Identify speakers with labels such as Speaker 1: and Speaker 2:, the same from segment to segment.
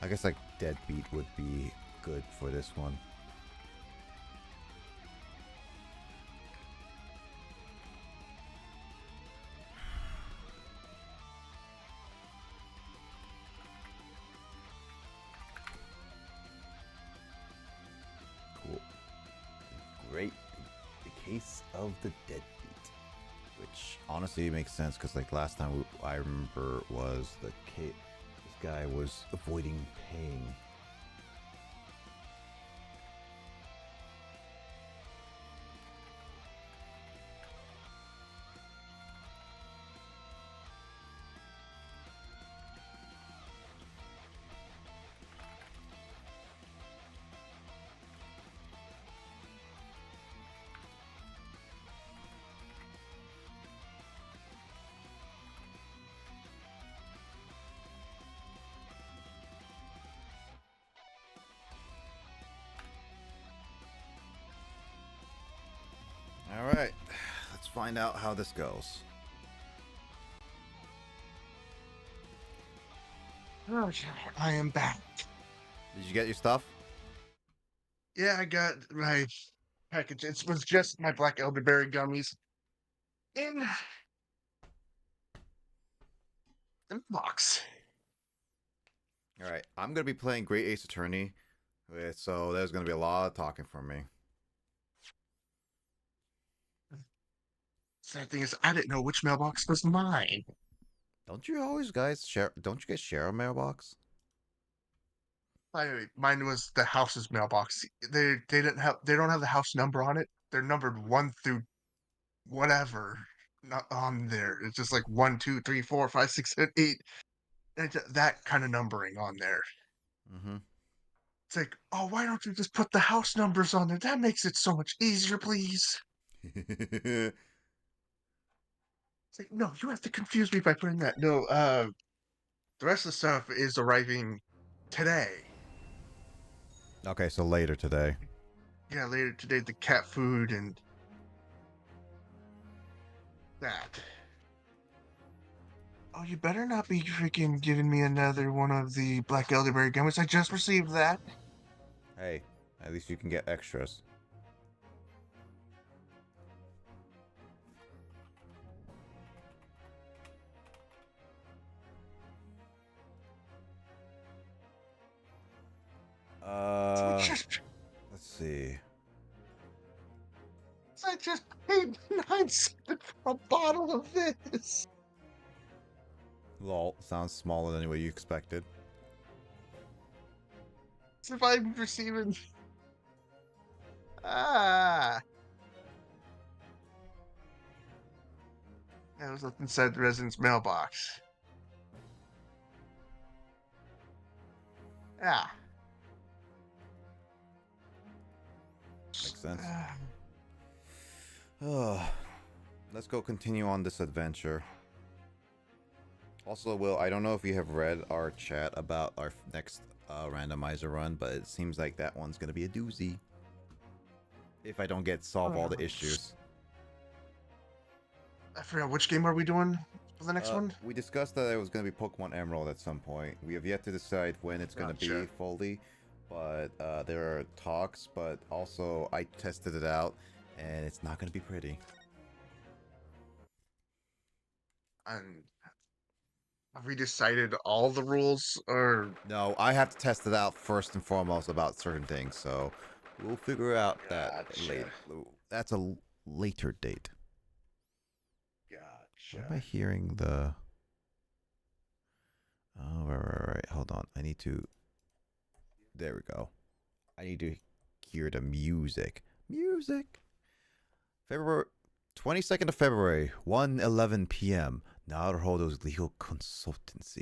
Speaker 1: I guess like Deadbeat would be good for this one. Cool. Great. The Case of the Deadbeat. Which honestly makes sense because like last time I remember was the case. This guy was avoiding paying. All right, let's find out how this goes.
Speaker 2: Okay, I am back.
Speaker 1: Did you get your stuff?
Speaker 2: Yeah, I got my package. It was just my black elderberry gummies in the box.
Speaker 1: All right, I'm gonna be playing Great Ace Attorney, so there's gonna be a lot of talking from me.
Speaker 2: Sad thing is, I didn't know which mailbox was mine.
Speaker 1: Don't you always guys share? Don't you guys share a mailbox?
Speaker 2: Mine was the house's mailbox. They don't have the house number on it. They're numbered 1 through whatever, not on there. It's just like 1, 2, 3, 4, 5, 6, 7, 8. That kind of numbering on there.
Speaker 1: Mm-hmm.
Speaker 2: It's like, oh, why don't you just put the house numbers on there? That makes it so much easier, please. It's like, no, you have to confuse me by putting that. No, the rest of the stuff is arriving today.
Speaker 1: Okay, so later today.
Speaker 2: Yeah, later today, the cat food and that. Oh, you better not be freaking giving me another one of the black elderberry gummies. I just received that.
Speaker 1: Hey, at least you can get extras.
Speaker 2: I just,
Speaker 1: Let's see.
Speaker 2: I just paid 9 cents for a bottle of this.
Speaker 1: Lol, sounds smaller than what you expected.
Speaker 2: So if I'm receiving, ah, that was what's inside the resident's mailbox. Yeah.
Speaker 1: Makes sense.
Speaker 2: Ah.
Speaker 1: Oh, let's go continue on this adventure. Also, Will, I don't know if you have read our chat about our next randomizer run, but it seems like that one's gonna be a doozy. If I don't solve all the issues.
Speaker 2: I forgot which game are we doing for the next one?
Speaker 1: We discussed that it was gonna be Pokemon Emerald at some point. We have yet to decide when it's gonna be fully, but there are talks. But also, I tested it out, and it's not gonna be pretty.
Speaker 2: And have we decided all the rules, or
Speaker 1: No, I have to test it out first and foremost about certain things, so we'll figure out that later. That's a later date. Why am I hearing the... Oh, right. Hold on. I need to... There we go. I need to hear the music. Music! February... 22nd of February, 1:11 p.m. Naruhodo's Legal Consultancy.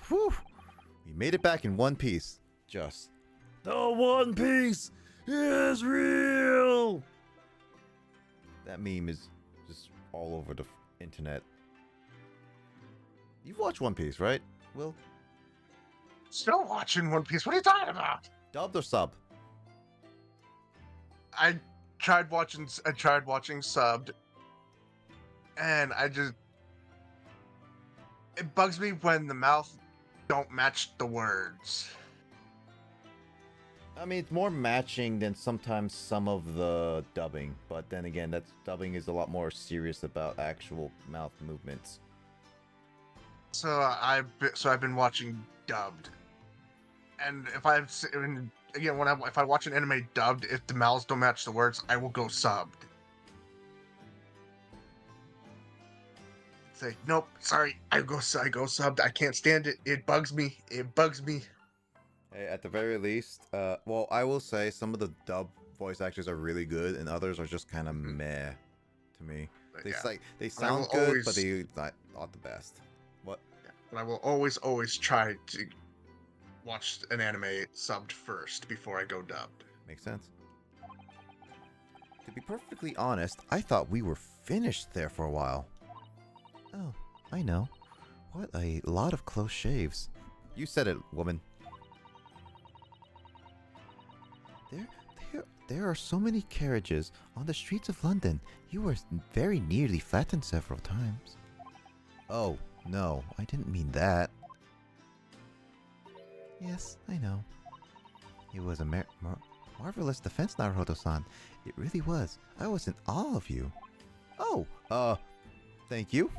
Speaker 1: Whew! We made it back in one piece. Just... The One Piece is real! That meme is just all over the internet. You've watched One Piece, right, Will?
Speaker 2: Still watching One Piece. What are you talking about?
Speaker 1: Dubbed or sub?
Speaker 2: I tried watching subbed, and it bugs me when the mouth don't match the words.
Speaker 1: I mean, it's more matching than sometimes some of the dubbing, but then again, that dubbing is a lot more serious about actual mouth movements.
Speaker 2: So I've been watching dubbed, and if again if I watch an anime dubbed, if the mouths don't match the words, I will go subbed. Say nope, sorry, I go subbed. I can't stand it. It bugs me. It bugs me.
Speaker 1: Hey, at the very least, well, I will say some of the dub voice actors are really good, and others are just kind of meh to me.
Speaker 2: But
Speaker 1: They
Speaker 2: yeah,
Speaker 1: like they
Speaker 2: but I will
Speaker 1: sound good,
Speaker 2: always,
Speaker 1: but they not the best. What
Speaker 2: yeah, but I will always try to watch an anime subbed first before I go dubbed.
Speaker 1: makes sense? To be perfectly honest, I thought we were finished there for a while. Oh, I know. What a lot of close shaves. You said it, woman. There are so many carriages on the streets of London. You were very nearly flattened several times. Oh, no, I didn't mean that. Yes, I know. It was a marvelous defense, Naruto-san. It really was. I was in awe of you. Oh, thank you.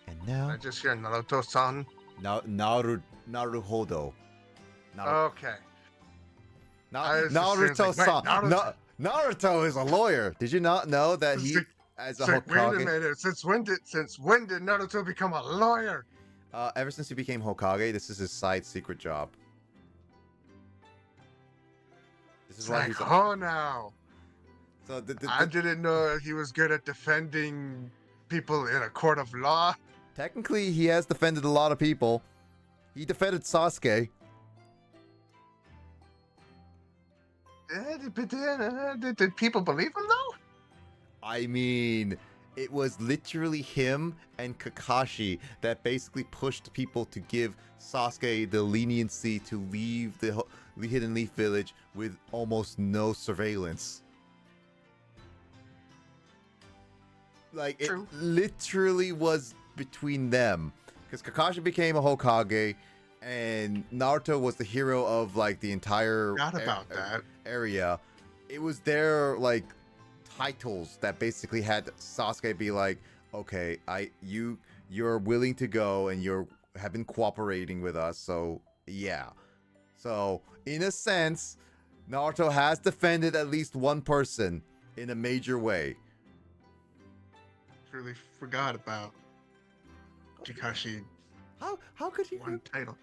Speaker 1: And now...
Speaker 2: I just hear Naruto-san.
Speaker 1: Naruhodo.
Speaker 2: Okay.
Speaker 1: Naruto-san. Naruto is a lawyer. Did you not know that he, as a Hokage...
Speaker 2: Wait a minute. Since when did Naruto become a lawyer?
Speaker 1: Ever since he became Hokage, this is his side secret job. This is why he's...
Speaker 2: Oh, now.
Speaker 1: So
Speaker 2: I didn't know he was good at defending people in a court of law.
Speaker 1: Technically, he has defended a lot of people. He defended Sasuke.
Speaker 2: Did people believe him, though?
Speaker 1: I mean, it was literally him and Kakashi that basically pushed people to give Sasuke the leniency to leave the Hidden Leaf Village with almost no surveillance. Like,
Speaker 2: True.
Speaker 1: It literally was between them. Because Kakashi became a Hokage, and Naruto was the hero of, like, the entire area. It was their, like, titles that basically had Sasuke be like, okay, you're willing to go, and have been cooperating with us, so, yeah. So, in a sense, Naruto has defended at least one person in a major way.
Speaker 2: Really forgot about Kakashi.
Speaker 1: How could you?
Speaker 2: One title.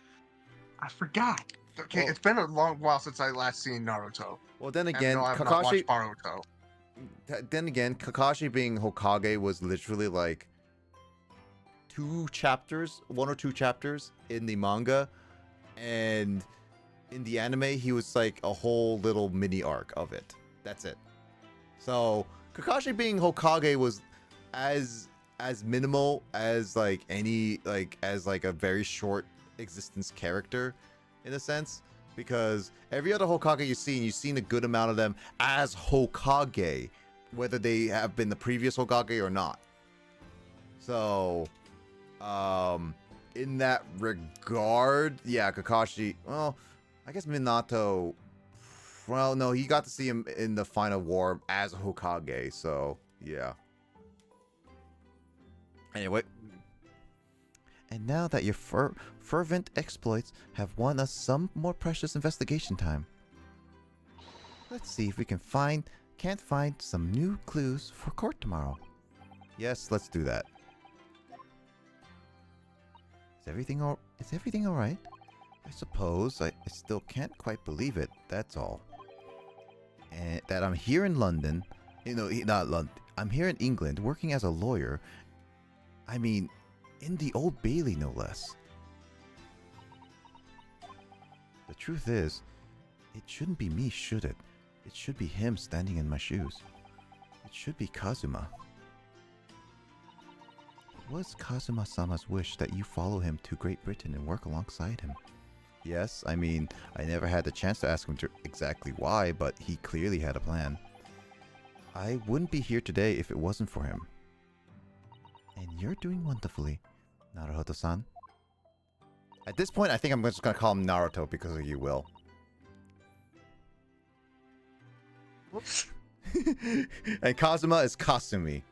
Speaker 2: I forgot. Okay, it's been a long while since I last seen Naruto.
Speaker 1: Well, then again,
Speaker 2: I've not watched Boruto.
Speaker 1: Then again, Kakashi being Hokage was literally like 1 or 2 chapters in the manga, and in the anime, he was like a whole little mini arc of it. That's it. So Kakashi being Hokage was as minimal as like any as a very short existence character in a sense, because every other Hokage you've seen a good amount of them as Hokage, whether they have been the previous Hokage or not. So in that regard, yeah, Kakashi, well, I guess Minato, well, no, he got to see him in the final war as a Hokage, so yeah. Anyway. And now that your fervent exploits have won us some more precious investigation time, let's see if we can't find some new clues for court tomorrow. Yes, let's do that. Is everything all right? I suppose I still can't quite believe it. That's all. And that I'm here in London, not London. I'm here in England working as a lawyer. I mean, in the Old Bailey, no less. The truth is, it shouldn't be me, should it? It should be him standing in my shoes. It should be Kazuma. It was Kazuma-sama's wish that you follow him to Great Britain and work alongside him. Yes, I mean, I never had the chance to ask him exactly why, but he clearly had a plan. I wouldn't be here today if it wasn't for him. And you're doing wonderfully, Naruhodo-san. At this point, I think I'm just gonna call him Naruto because of you, Will.
Speaker 2: Whoops.
Speaker 1: And Kazuma is Kasumi.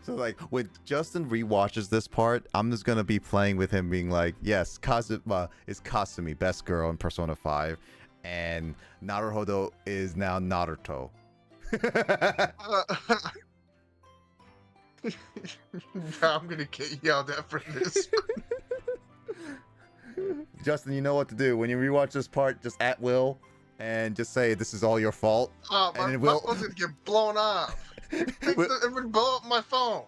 Speaker 1: So like when Justin rewatches this part, I'm just gonna be playing with him being like, yes, Kazuma is Kasumi, best girl in Persona 5, and Naruhodo is now Naruto.
Speaker 2: Now I'm gonna get yelled at for this.
Speaker 1: Justin, you know what to do. When you rewatch this part, just at Will and just say this is all your fault.
Speaker 2: My
Speaker 1: And it will
Speaker 2: phone's gonna get blown up. It would blow up my phone.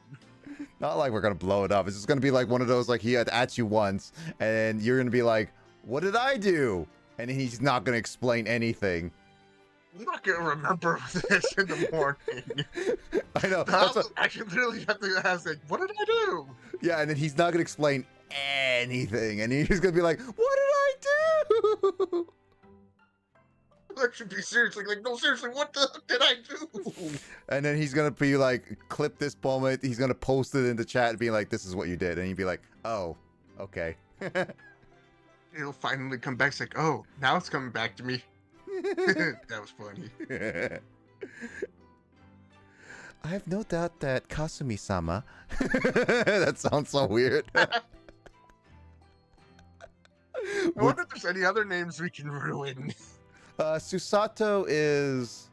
Speaker 1: Not like we're gonna blow it up. It's just gonna be like one of those like he had at you once, and you're gonna be like, "What did I do?" And he's not gonna explain anything.
Speaker 2: I'm not gonna remember this in the morning.
Speaker 1: I know. That's what,
Speaker 2: I can literally have to ask, like, what did I do?
Speaker 1: yeah, and then he's not gonna explain anything, and he's gonna be like, "What did I do?"
Speaker 2: I should be seriously like, no, seriously, what the heck did I do?
Speaker 1: And then he's gonna be like, clip this moment. He's gonna post it in the chat and be like, "This is what you did," and you'd be like, "Oh, okay."
Speaker 2: He'll finally come back. It's like, oh, now it's coming back to me. That was funny.
Speaker 1: I have no doubt that Kasumi-sama. That sounds so weird.
Speaker 2: I wonder if there's any other names we can ruin.
Speaker 1: Susato is...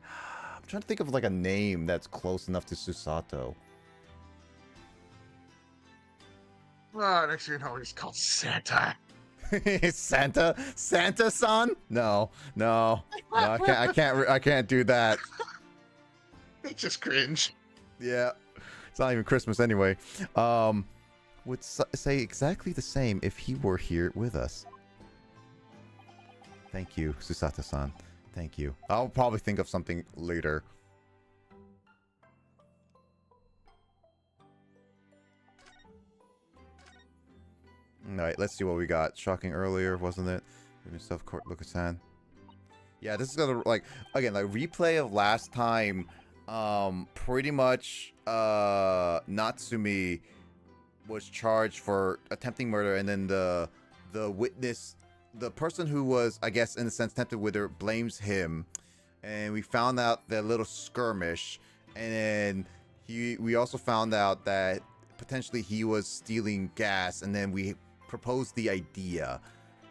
Speaker 1: I'm trying to think of like a name that's close enough to Susato.
Speaker 2: Well, next thing you know, he's called Santa.
Speaker 1: Santa? Santa-san? No, I can't do that.
Speaker 2: It's just cringe.
Speaker 1: Yeah, it's not even Christmas anyway. Would say exactly the same if he were here with us. Thank you, Susato-san. Thank you. I'll probably think of something later. Alright, let's see what we got. Shocking earlier, wasn't it? Stuff, Lucas-san. Yeah, this is gonna, like, again, like, replay of last time. Pretty much, Natsumi was charged for attempting murder, and then the witness, the person who was, I guess, in a sense, tempted with her, blames him. And we found out that little skirmish, and then we also found out that potentially he was stealing gas, and then we proposed the idea.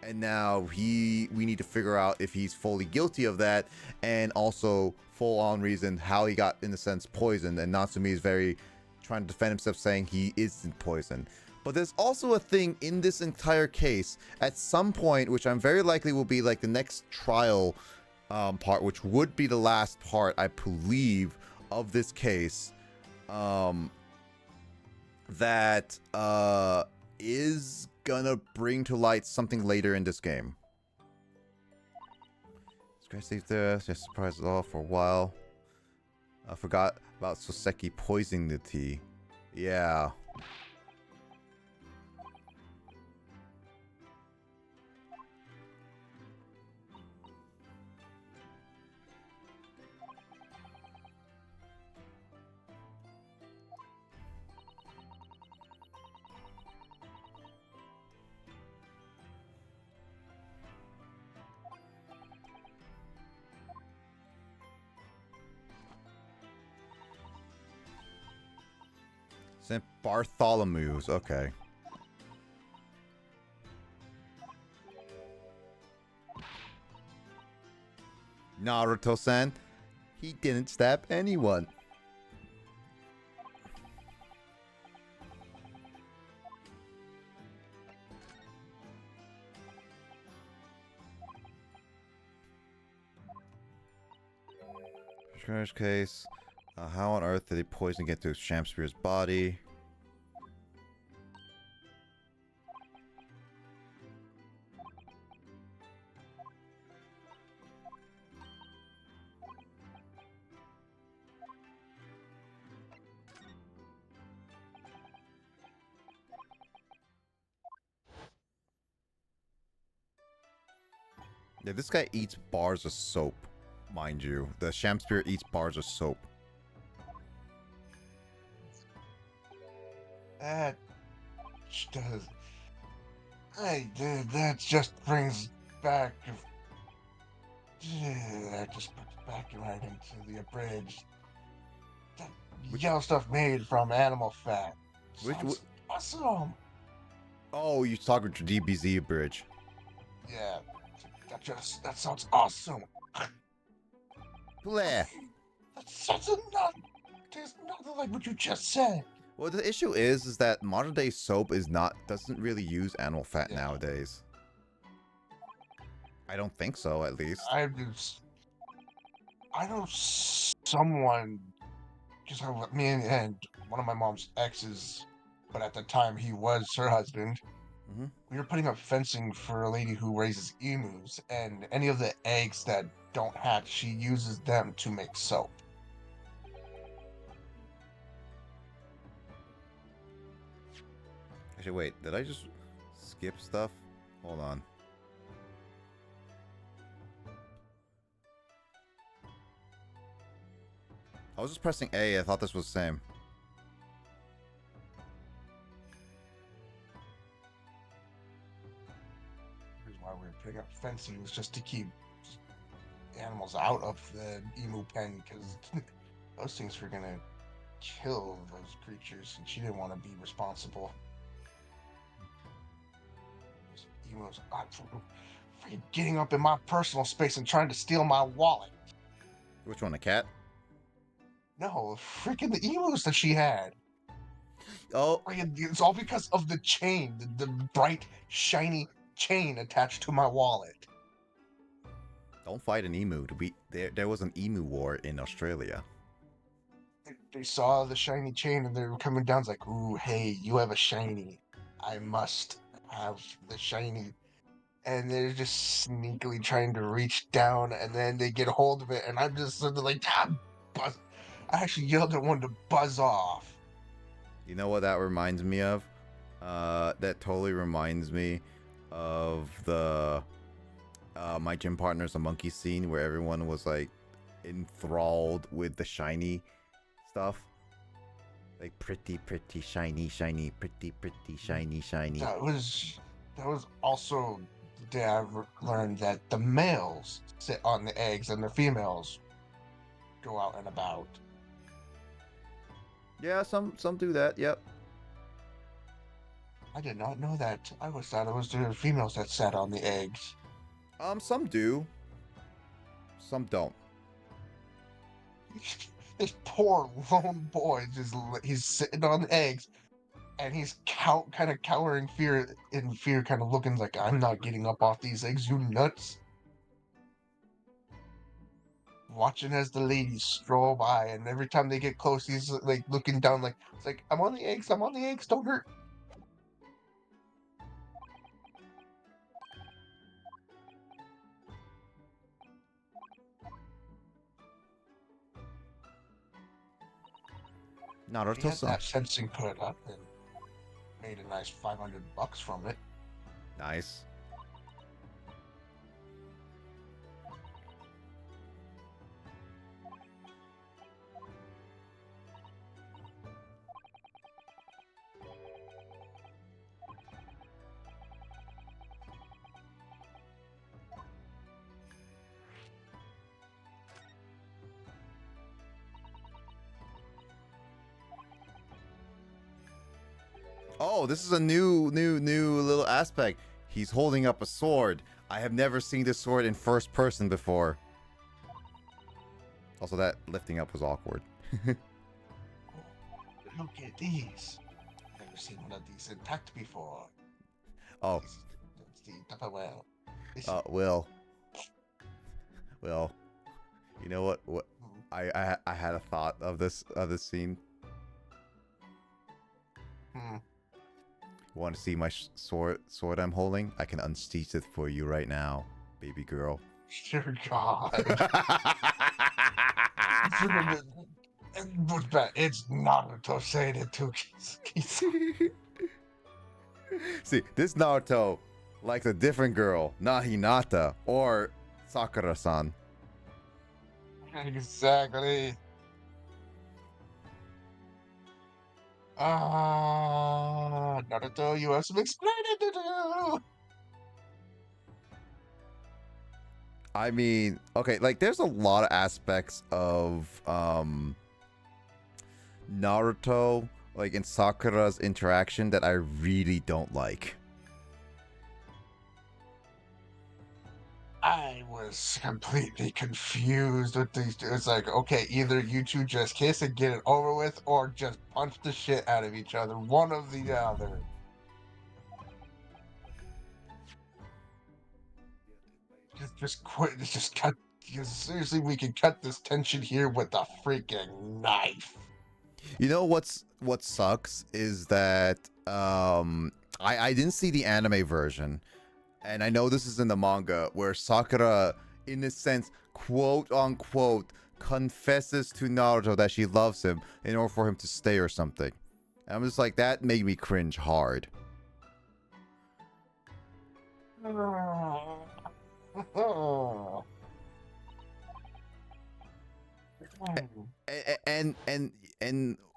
Speaker 1: And now we need to figure out if he's fully guilty of that, and also full-on reason how he got, in a sense, poisoned. And Natsumi is very trying to defend himself, saying he isn't poisoned. But there's also a thing in this entire case, at some point, which I'm very likely will be like the next trial part, which would be the last part, I believe, of this case, that is gonna bring to light something later in this game. Scratch saved there, just surprised it all for a while. I forgot about Soseki poisoning the tea. Yeah. St. Bartholomew's, okay. Naruto-san, he didn't stab anyone. Trash case. How on earth did he poison get to Shamspeare's body? Yeah, this guy eats bars of soap, mind you. The Shamspeare eats bars of soap.
Speaker 2: That bitch does. Hey, dude, that just brings back. That just puts back right into the abridged. That
Speaker 1: Which
Speaker 2: yellow stuff made from animal fat.
Speaker 1: which
Speaker 2: Sounds awesome.
Speaker 1: oh, you talking to DBZ bridge.
Speaker 2: Yeah, that sounds awesome.
Speaker 1: Bleh.
Speaker 2: That sounds not. There's nothing like what you just said.
Speaker 1: Well, the issue is that modern day soap doesn't really use animal fat
Speaker 2: Yeah,
Speaker 1: nowadays. I don't think so, at least.
Speaker 2: I just I know someone just me and one of my mom's exes, but at the time he was her husband.
Speaker 1: Mm-hmm.
Speaker 2: We were putting up fencing for a lady who raises emus, and any of the eggs that don't hatch, she uses them to make soap.
Speaker 1: Actually, wait, did I just skip stuff? Hold on. I was just pressing A. I thought this was the same.
Speaker 2: Here's why we were putting up fencing was just to keep animals out of the emu pen because those things were gonna kill those creatures, and she didn't want to be responsible. Those emus freaking getting up in my personal space and trying to steal my wallet.
Speaker 1: Which one, a cat?
Speaker 2: No, freaking the emus that she had.
Speaker 1: Oh,
Speaker 2: It's all because of the chain, the bright, shiny chain attached to my wallet.
Speaker 1: don't fight an emu. There was an emu war in Australia.
Speaker 2: They saw the shiny chain and they were coming down. It's like, ooh, hey, you have a shiny. I must have the shiny. And they're just sneakily trying to reach down, and then they get a hold of it, and I'm just sort of like, buzz. I actually yelled at one to buzz off.
Speaker 1: You know what that reminds me of? That totally reminds me of the My Gym Partner's a Monkey scene where everyone was like enthralled with the shiny stuff. Like pretty, shiny, pretty, shiny.
Speaker 2: That was also the day I learned that the males sit on the eggs and the females go out and about.
Speaker 1: Yeah, some do that. Yep.
Speaker 2: I did not know that. I always thought it was the females that sat on the eggs.
Speaker 1: Some do. Some don't.
Speaker 2: This poor lone boy he's sitting on the eggs and he's kind of cowering in fear, kind of looking like, I'm not getting up off these eggs, you nuts. Watching as the ladies stroll by, and every time they get close, he's like looking down, like, it's like, I'm on the eggs, don't hurt. He had
Speaker 1: Naruto-san.
Speaker 2: that fencing put up and made a nice $500 from it.
Speaker 1: Nice. Oh, this is a new little aspect. He's holding up a sword. I have never seen this sword in first person before. Also, that lifting up was awkward.
Speaker 2: Look at these. Never seen one of these intact before.
Speaker 1: Oh,
Speaker 2: It's the Tupperware.
Speaker 1: Will. You know what? I had a thought of this scene.
Speaker 2: Hmm.
Speaker 1: Want to see my sword I'm holding? I can unsteach it for you right now, baby girl.
Speaker 2: Dear God. It's Naruto saying it too.
Speaker 1: See, this Naruto likes a different girl, not Hinata or Sakura-san.
Speaker 2: Exactly. Naruto, you have some explaining to do.
Speaker 1: I mean, okay, like there's a lot of aspects of Naruto, like in Sakura's interaction that I really don't like.
Speaker 2: I was completely confused with these two. It's like, okay, either you two just kiss and get it over with, or just punch the shit out of each other. One of the other. Just quit. Just cut. Because seriously, we can cut this tension here with a freaking knife.
Speaker 1: You know what sucks is that I didn't see the anime version, and I know this is in the manga where Sakura, in a sense, quote unquote, confesses to Naruto that she loves him in order for him to stay or something. And I'm just like, that made me cringe hard. And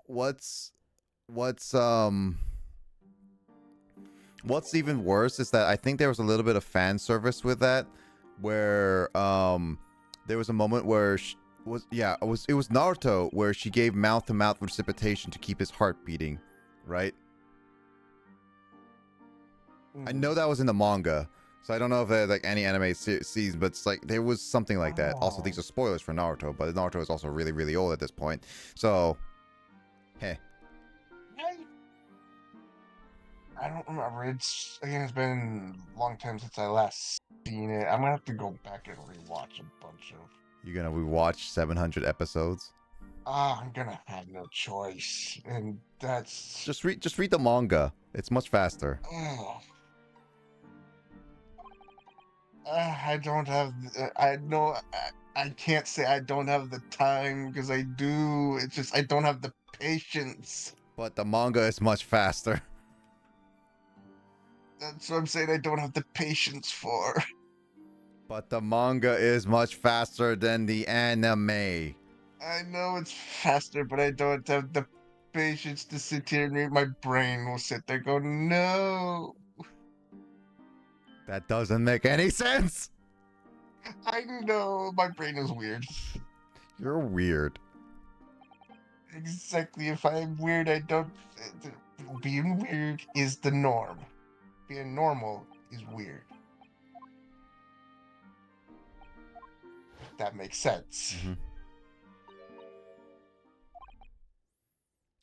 Speaker 1: what's what's even worse is that I think there was a little bit of fan service with that, where there was a moment where it was Naruto where she gave mouth to mouth precipitation to keep his heart beating, right? I know that was in the manga, so I don't know if there's like any anime season, but it's like there was something like that. Also, these are spoilers for Naruto, but Naruto is also really, really old at this point. So, hey.
Speaker 2: I don't remember. It's been a long time since I last seen it. I'm gonna have to go back and rewatch a bunch of.
Speaker 1: You're gonna rewatch 700 episodes?
Speaker 2: I'm gonna have no choice, and that's.
Speaker 1: Just read the manga. It's much faster.
Speaker 2: I don't have. I know. I can't say I don't have the time because I do. It's just I don't have the patience.
Speaker 1: But the manga is much faster.
Speaker 2: That's what I'm saying. I don't have the patience for.
Speaker 1: But the manga is much faster than the anime.
Speaker 2: I know it's faster, but I don't have the patience to sit here and read. My brain will sit there, go, no.
Speaker 1: That doesn't make any sense.
Speaker 2: I know my brain is weird.
Speaker 1: You're weird.
Speaker 2: Exactly. If I'm weird, I don't. Being weird is the norm. Being normal is weird. That makes sense.
Speaker 1: Mm-hmm.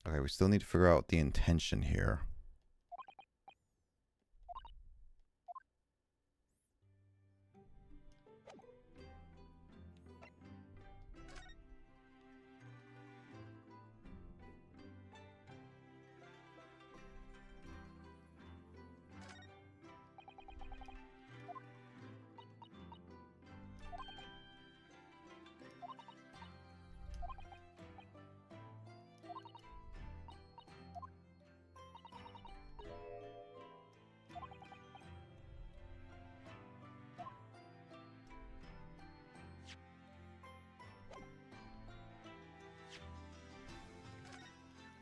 Speaker 1: Okay, we still need to figure out the intention here.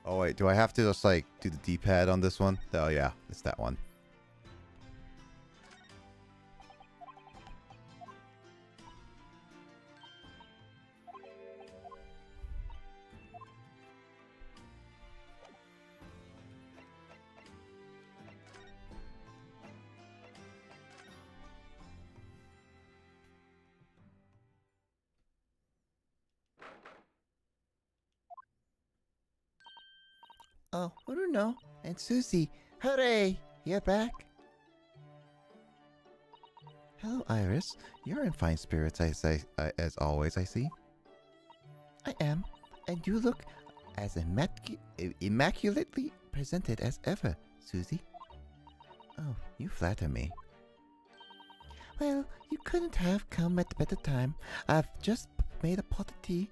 Speaker 1: Oh wait, do I have to just like do the D-pad on this one? Oh yeah, it's that one. Oh, Bruno and Susie, hooray! You're back. Hello, Iris. You're in fine spirits, as always, I see. I am, and you look as immaculately presented as ever, Susie. Oh, you flatter me. Well, you couldn't have come at a better time. I've just made a pot of tea.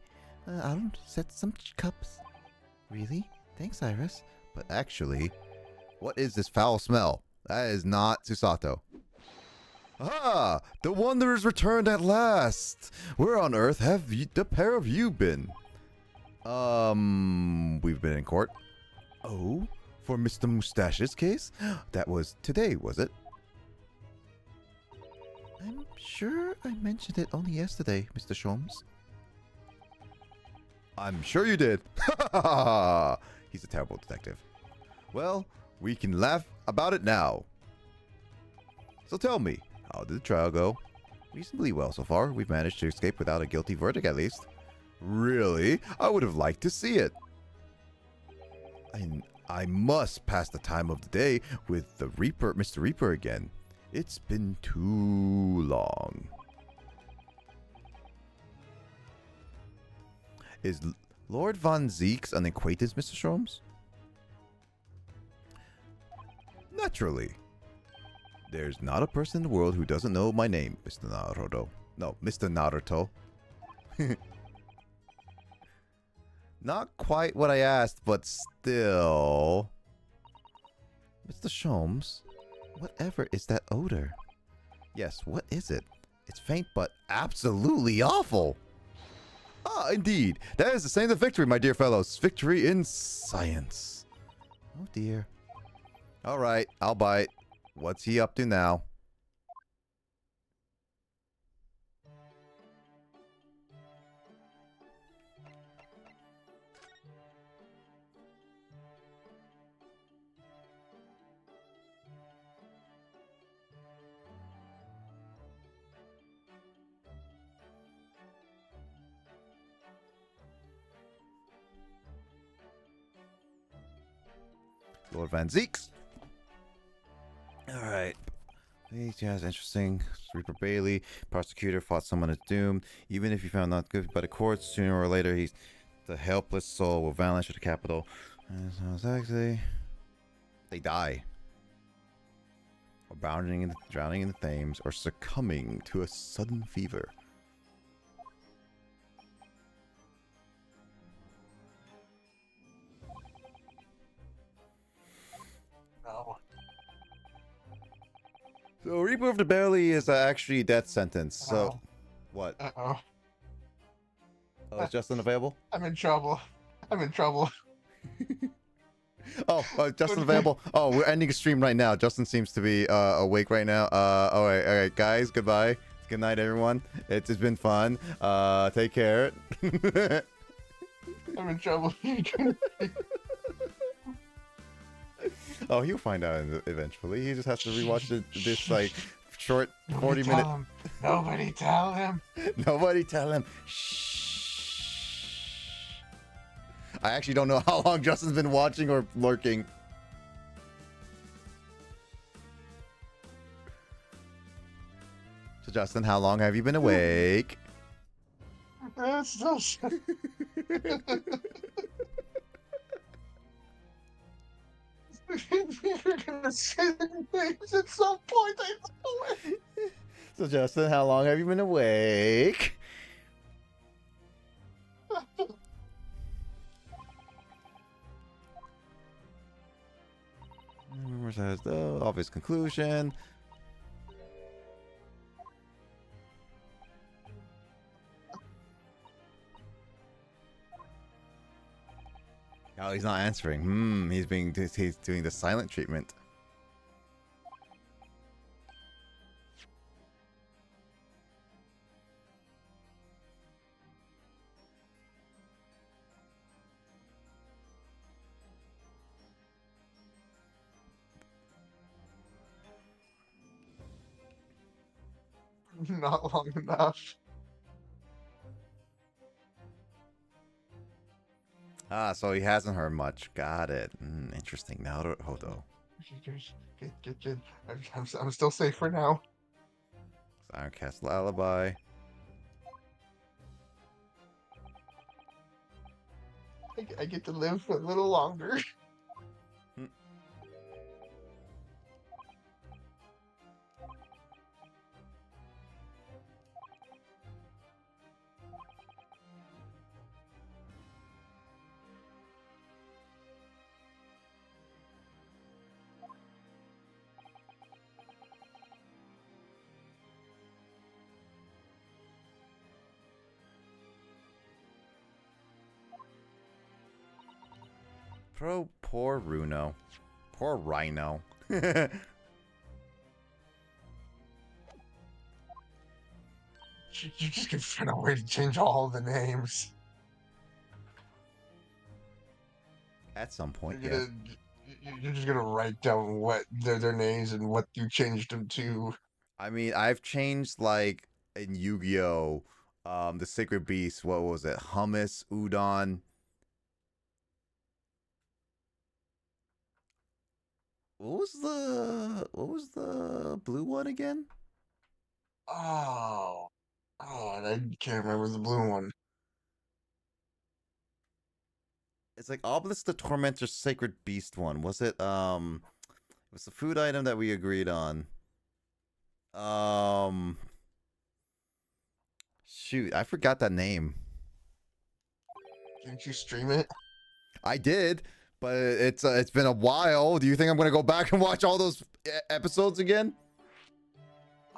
Speaker 1: I'll set some cups. Really? Thanks, Iris. But actually, what is this foul smell? That is not Susato. Ah! The Wanderers returned at last! Where on earth have the pair of you been? We've been in court. Oh, for Mr. Mustache's case? That was today, was it? I'm sure I mentioned it only yesterday, Mr. Sholmes. I'm sure you did. He's a terrible detective. Well, we can laugh about it now. So tell me, how did the trial go? Reasonably well so far. We've managed to escape without a guilty verdict at least. Really? I would have liked to see it. I must pass the time of the day with the Reaper, Mr. Reaper again. It's been too long. Is Lord Von Zeeks an acquaintance, Mr. Sholmes? Naturally. There's not a person in the world who doesn't know my name, Mr. Naruto. No, Mr. Naruto. Not quite what I asked, but still. Mr. Sholmes, whatever is that odor? Yes, what is it? It's faint, but absolutely awful. Ah, indeed. That is the sign of victory, my dear fellows. Victory in science. Oh, dear. All right, I'll bite. What's he up to now? Lord Van Zeeks. All right. Yeah, it's interesting. Reaper Bailey, prosecutor, fought someone as doomed. Even if you found not guilty by the courts, sooner or later, he's the helpless soul will vanish to the capital. Exactly. They die. Or drowning in the Thames, or succumbing to a sudden fever.
Speaker 2: No.
Speaker 1: So Reaper of the Belly is actually a death sentence. So, what?
Speaker 2: Uh-oh.
Speaker 1: Oh, is Justin available?
Speaker 2: I'm in trouble. I'm in trouble.
Speaker 1: Oh, Justin available. Oh, we're ending a stream right now. Justin seems to be awake right now. All right, guys. Goodbye. Good night, everyone. It's been fun. Take care.
Speaker 2: I'm in trouble.
Speaker 1: Oh, he'll find out eventually. He just has to rewatch this like short
Speaker 2: Nobody
Speaker 1: 40-minute.
Speaker 2: tell him. Nobody tell him.
Speaker 1: Nobody tell him. Shh. I actually don't know how long Justin's been watching or lurking. So Justin, how long have you been awake?
Speaker 2: That's so You're gonna say the names at some point. I know it.
Speaker 1: So Justin, how long have you been awake? Rumor says the obvious conclusion. Oh, he's not answering. He's doing the silent treatment.
Speaker 2: Not long enough.
Speaker 1: Ah, so he hasn't heard much. Got it. Interesting. Now, hold on.
Speaker 2: Good. I'm still safe for now.
Speaker 1: Soundcast Lullaby.
Speaker 2: I get to live for a little longer.
Speaker 1: Poor Runo. Poor Rhino.
Speaker 2: You just can find a way to change all the names.
Speaker 1: At some point,
Speaker 2: You're
Speaker 1: yes.
Speaker 2: gonna, you're just gonna write down what their names and what you changed them to.
Speaker 1: I mean, I've changed like in Yu-Gi-Oh, the Sacred Beast. What was it? Hummus, udon. What was the blue one again?
Speaker 2: Oh, and I can't remember the blue one.
Speaker 1: It's like Obelisk the Tormentor Sacred Beast one. Was it it was the food item that we agreed on. Um Shoot, I forgot that name.
Speaker 2: Didn't you stream it?
Speaker 1: I did, but it's been a while. Do you think I'm gonna go back and watch all those episodes again?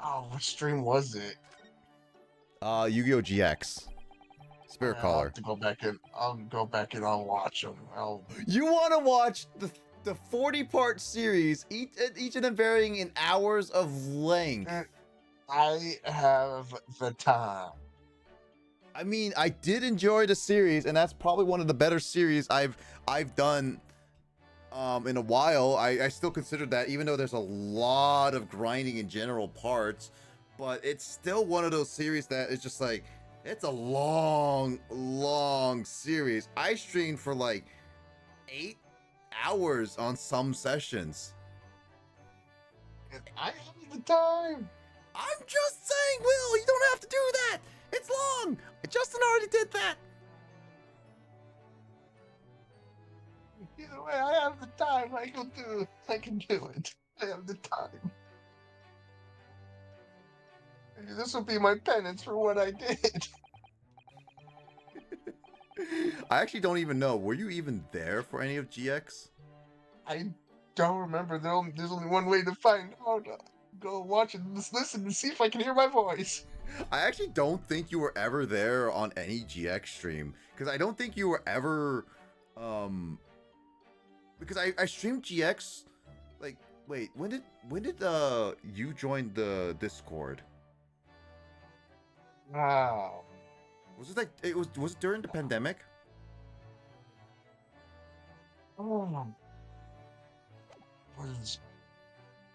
Speaker 2: Oh, what stream was it?
Speaker 1: Yu-Gi-Oh! GX. Spirit
Speaker 2: I'll
Speaker 1: Caller.
Speaker 2: have to go back and I'll go back and I'll watch them.
Speaker 1: You want to watch the 40-part series, each of them varying in hours of length.
Speaker 2: I have the time.
Speaker 1: I mean, I did enjoy the series, and that's probably one of the better series I've done in a while. I still consider that, even though there's a lot of grinding in general parts, but it's still one of those series that is just like, it's a long series. I streamed for like 8 hours on some sessions.
Speaker 2: I have the time.
Speaker 1: I'm just saying, Will, you don't have to do that. It's long. Justin already did that.
Speaker 2: Either way, I have the time. I can do it. I have the time. This will be my penance for what I did.
Speaker 1: I actually don't even know. Were you even there for any of GX?
Speaker 2: I don't remember. There's only one way to find out. Go watch and just listen and see if I can hear my voice.
Speaker 1: I actually don't think you were ever there on any GX stream, because I don't think you were ever because I streamed GX like, wait, when did you join the Discord?
Speaker 2: Wow.
Speaker 1: Was it like was it during the pandemic?
Speaker 2: Oh.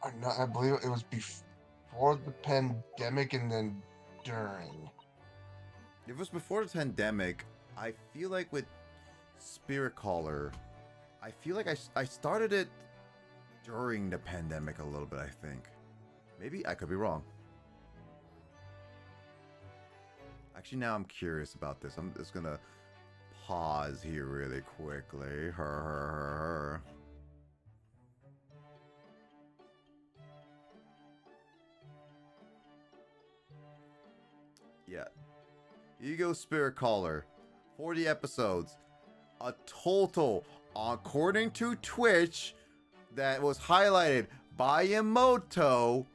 Speaker 2: I believe it was before the pandemic and then during.
Speaker 1: If it was before the pandemic, I feel like with Spirit Caller, I feel like I started it during the pandemic a little bit, I think. Maybe I could be wrong. Actually, now I'm curious about this. I'm just gonna pause here really quickly. Yeah. Ego Spirit Caller. 40 episodes. A total, according to Twitch, that was highlighted by Emoto,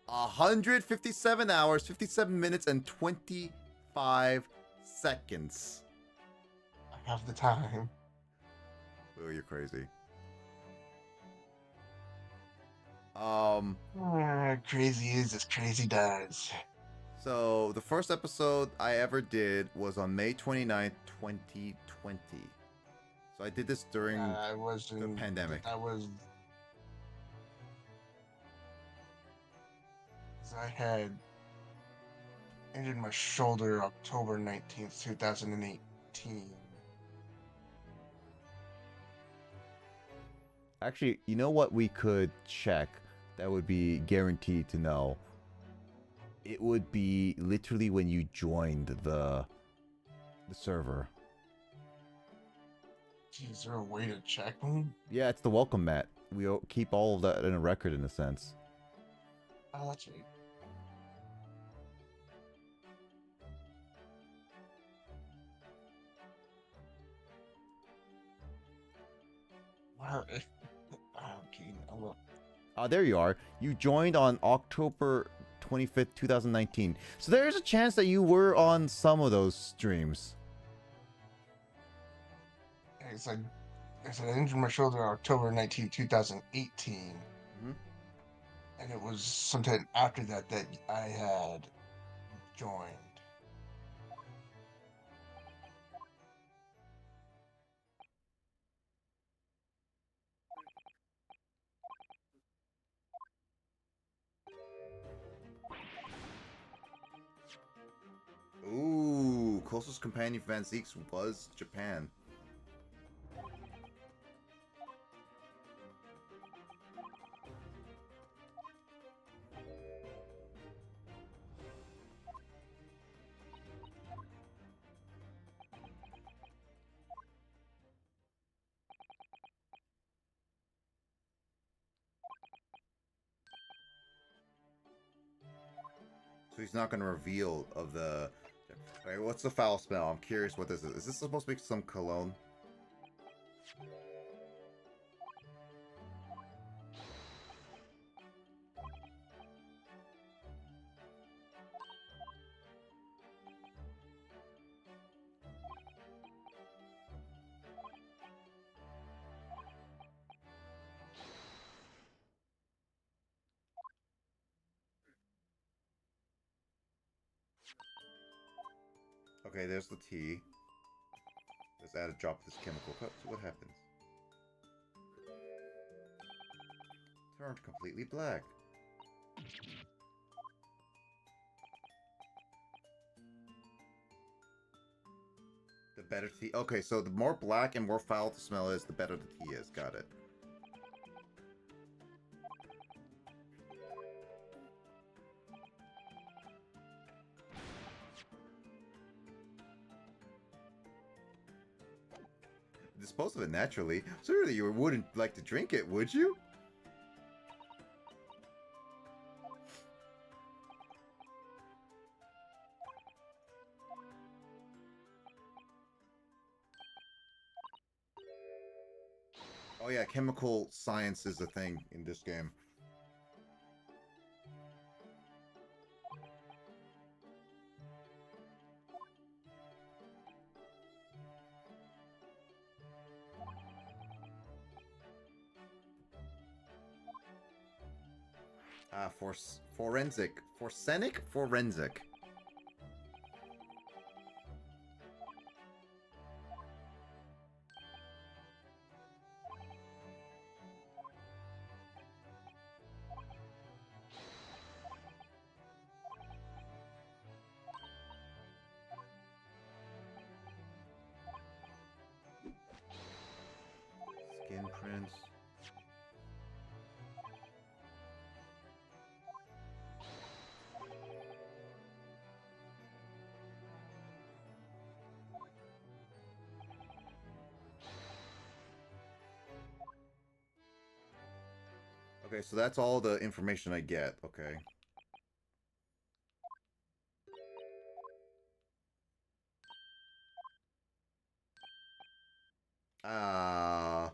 Speaker 1: 157 hours, 57 minutes, and 25 seconds.
Speaker 2: I have the time.
Speaker 1: Oh, you're crazy.
Speaker 2: Crazy is as crazy does.
Speaker 1: So the first episode I ever did was on May 29th, 2020. So I did this during the pandemic.
Speaker 2: I had injured my shoulder October 19th, 2018.
Speaker 1: Actually, you know what we could check that would be guaranteed to know? It would be literally when you joined the server.
Speaker 2: Is there a way to check them?
Speaker 1: Yeah, it's the welcome mat. We keep all of that in a record in a sense.
Speaker 2: Oh, that's right. Wow. Okay, look.
Speaker 1: There you are. You joined on October 25th, 2019. So there is a chance that you were on some of those streams.
Speaker 2: It's like I said I injured my shoulder October 19, 2018,
Speaker 1: Mm-hmm.
Speaker 2: and it was sometime after that I had joined.
Speaker 1: Ooh, closest companion for Van Zeeks was Japan. So he's not going to reveal of the. Wait, what's the foul smell? I'm curious what this is. Is this supposed to be some cologne? Okay, there's the tea. Let's add a drop of this chemical. So what happens? Turned completely black. The better tea. Okay, so the more black and more foul the smell is, the better the tea is. Got it. Dispose of it naturally. Surely you wouldn't like to drink it, would you? Oh yeah, chemical science is a thing in this game. Forensic. Forensic. Skin prints. Okay, so that's all the information I get. Okay. Uh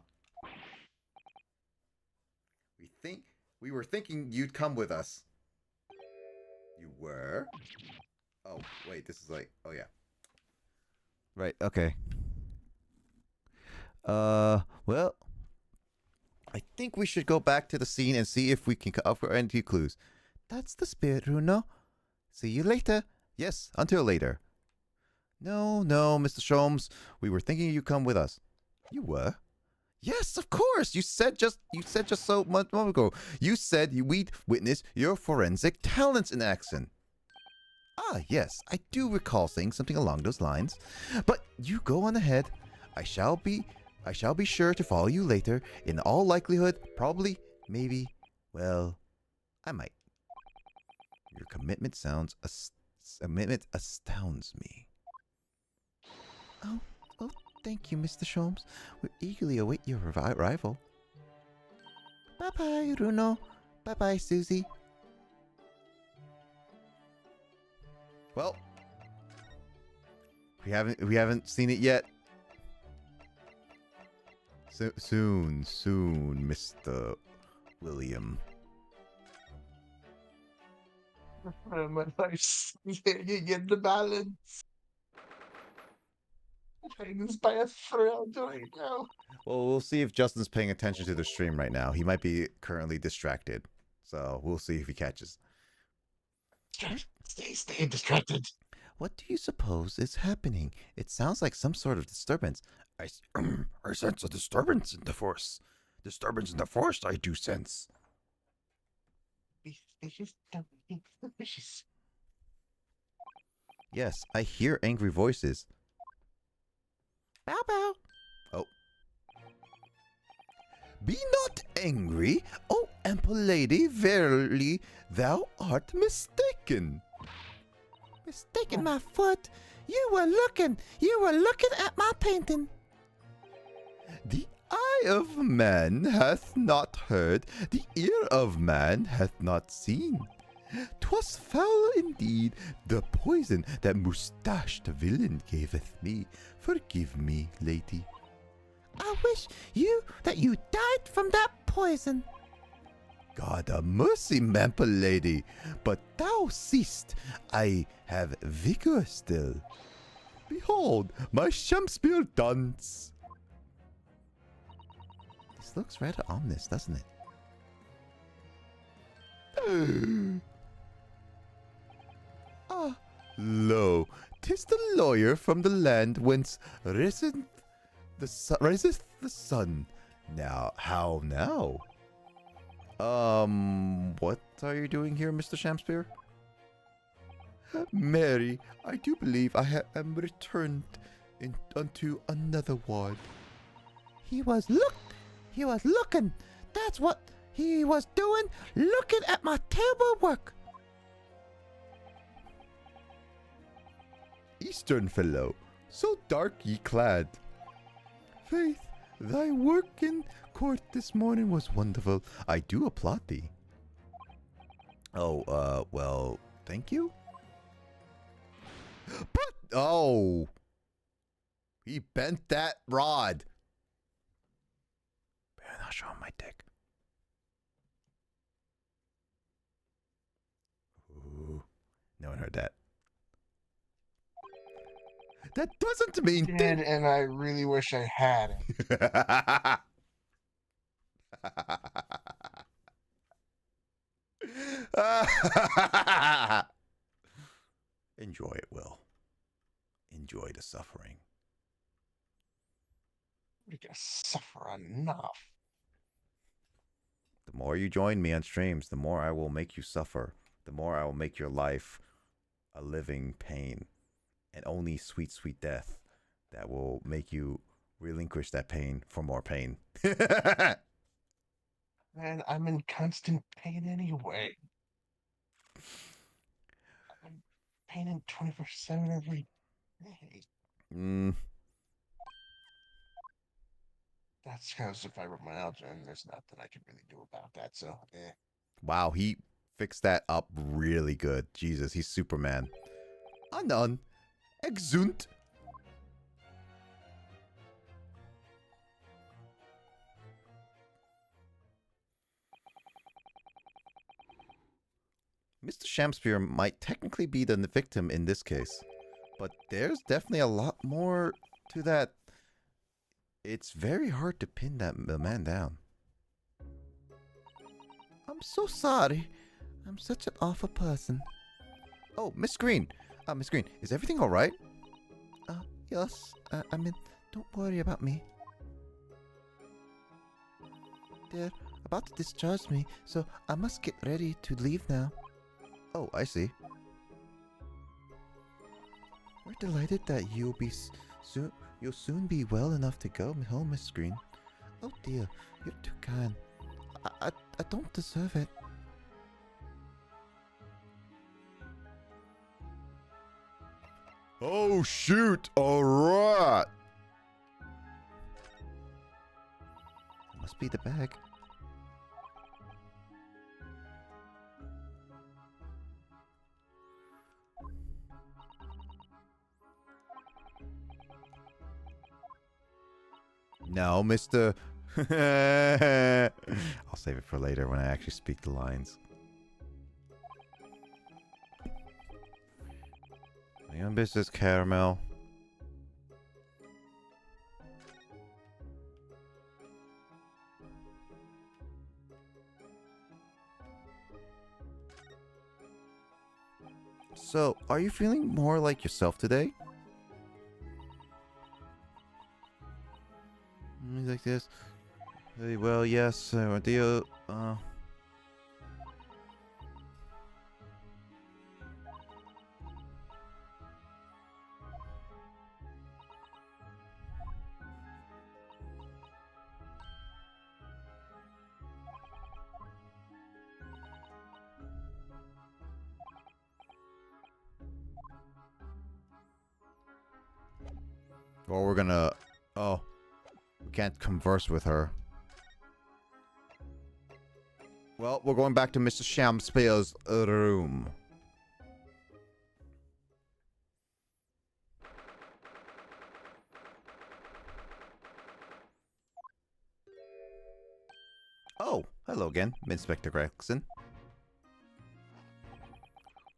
Speaker 1: we think we were thinking you'd come with us. You were? Oh, wait, this is like yeah. Right, okay. Well, I think we should go back to the scene and see if we can offer any clues. That's the spirit, Runo. See you later. Yes, until later. No, Mr. Sholmes. We were thinking you'd come with us. You were? Yes, of course. You said just so much moment ago. You said we'd witness your forensic talents in action. Ah, yes, I do recall saying something along those lines. But you go on ahead. I shall be sure to follow you later. In all likelihood, probably, maybe, well, I might. Your commitment astounds me. Oh, thank you, Mr. Sholmes. We eagerly await your arrival. Bye-bye, Runo. Bye-bye, Susie. Well, we haven't seen it yet. Soon, Mr. William.
Speaker 2: My life's hanging in the balance. Pain is by a thrill doing now.
Speaker 1: Well, we'll see if Justin's paying attention to the stream right now. He might be currently distracted. So we'll see if he catches.
Speaker 2: Stay distracted.
Speaker 1: What do you suppose is happening? It sounds like some sort of disturbance. I sense a disturbance in the force. Disturbance in the force, I do sense.
Speaker 2: Be suspicious, don't be suspicious.
Speaker 1: Yes, I hear angry voices. Bow bow. Oh. Be not angry, O ample lady, verily thou art mistaken. Mistaken my foot? You were looking at my painting. The eye of man hath not heard, the ear of man hath not seen. 'Twas foul indeed, the poison that moustached villain gaveth me. Forgive me, lady. I wish that you died from that poison. God a mercy, mampa lady, but thou seest I have vigor still. Behold, my Shakespeare dance. This looks rather ominous, doesn't it? Ah, lo, 'tis the lawyer from the land whence riseth the sun. Now, how now? What are you doing here, Mr. Shakespeare? Mary, I do believe I am returned unto another ward. He was looking. That's what he was doing, looking at my terrible work. Eastern fellow, so dark ye clad. Faith, thy work in court this morning was wonderful. I do applaud thee. Oh, well, thank you. But, oh, he bent that rod. Better not show him my dick. Ooh, no one heard that. That doesn't mean
Speaker 2: Did, and I really wish I had it.
Speaker 1: Enjoy it, Will. Enjoy the suffering.
Speaker 2: We can suffer enough.
Speaker 1: The more you join me on streams, the more I will make you suffer. The more I will make your life a living pain. And only sweet, sweet death that will make you relinquish that pain for more pain.
Speaker 2: Man, I'm in constant pain anyway. I'm paining 24/7 every day. That's because of fibromyalgia, and there's nothing I can really do about that, so, eh.
Speaker 1: Wow, he fixed that up really good. Jesus, he's Superman. Anon. Exunt. Mr. Shakespeare might technically be the victim in this case, but there's definitely a lot more to that. It's very hard to pin the man down. I'm so sorry. I'm such an awful person. Oh, Miss Green. Miss Green, is everything all right? Yes. I mean, don't worry about me. They're about to discharge me, so I must get ready to leave now. Oh, I see. We're delighted that you'll soon be well enough to go home, Miss Green. Oh dear, you're too kind. I don't deserve it. Oh shoot! Alright! Must be the bag. No, Mr. I'll save it for later when I actually speak the lines. My own business, Caramel. So, are you feeling more like yourself today? Like this? Well, yes, deal. Or we're gonna... Oh. We can't converse with her. Well, we're going back to Mr. Shamspear's room. Oh, hello again, Inspector Gregson.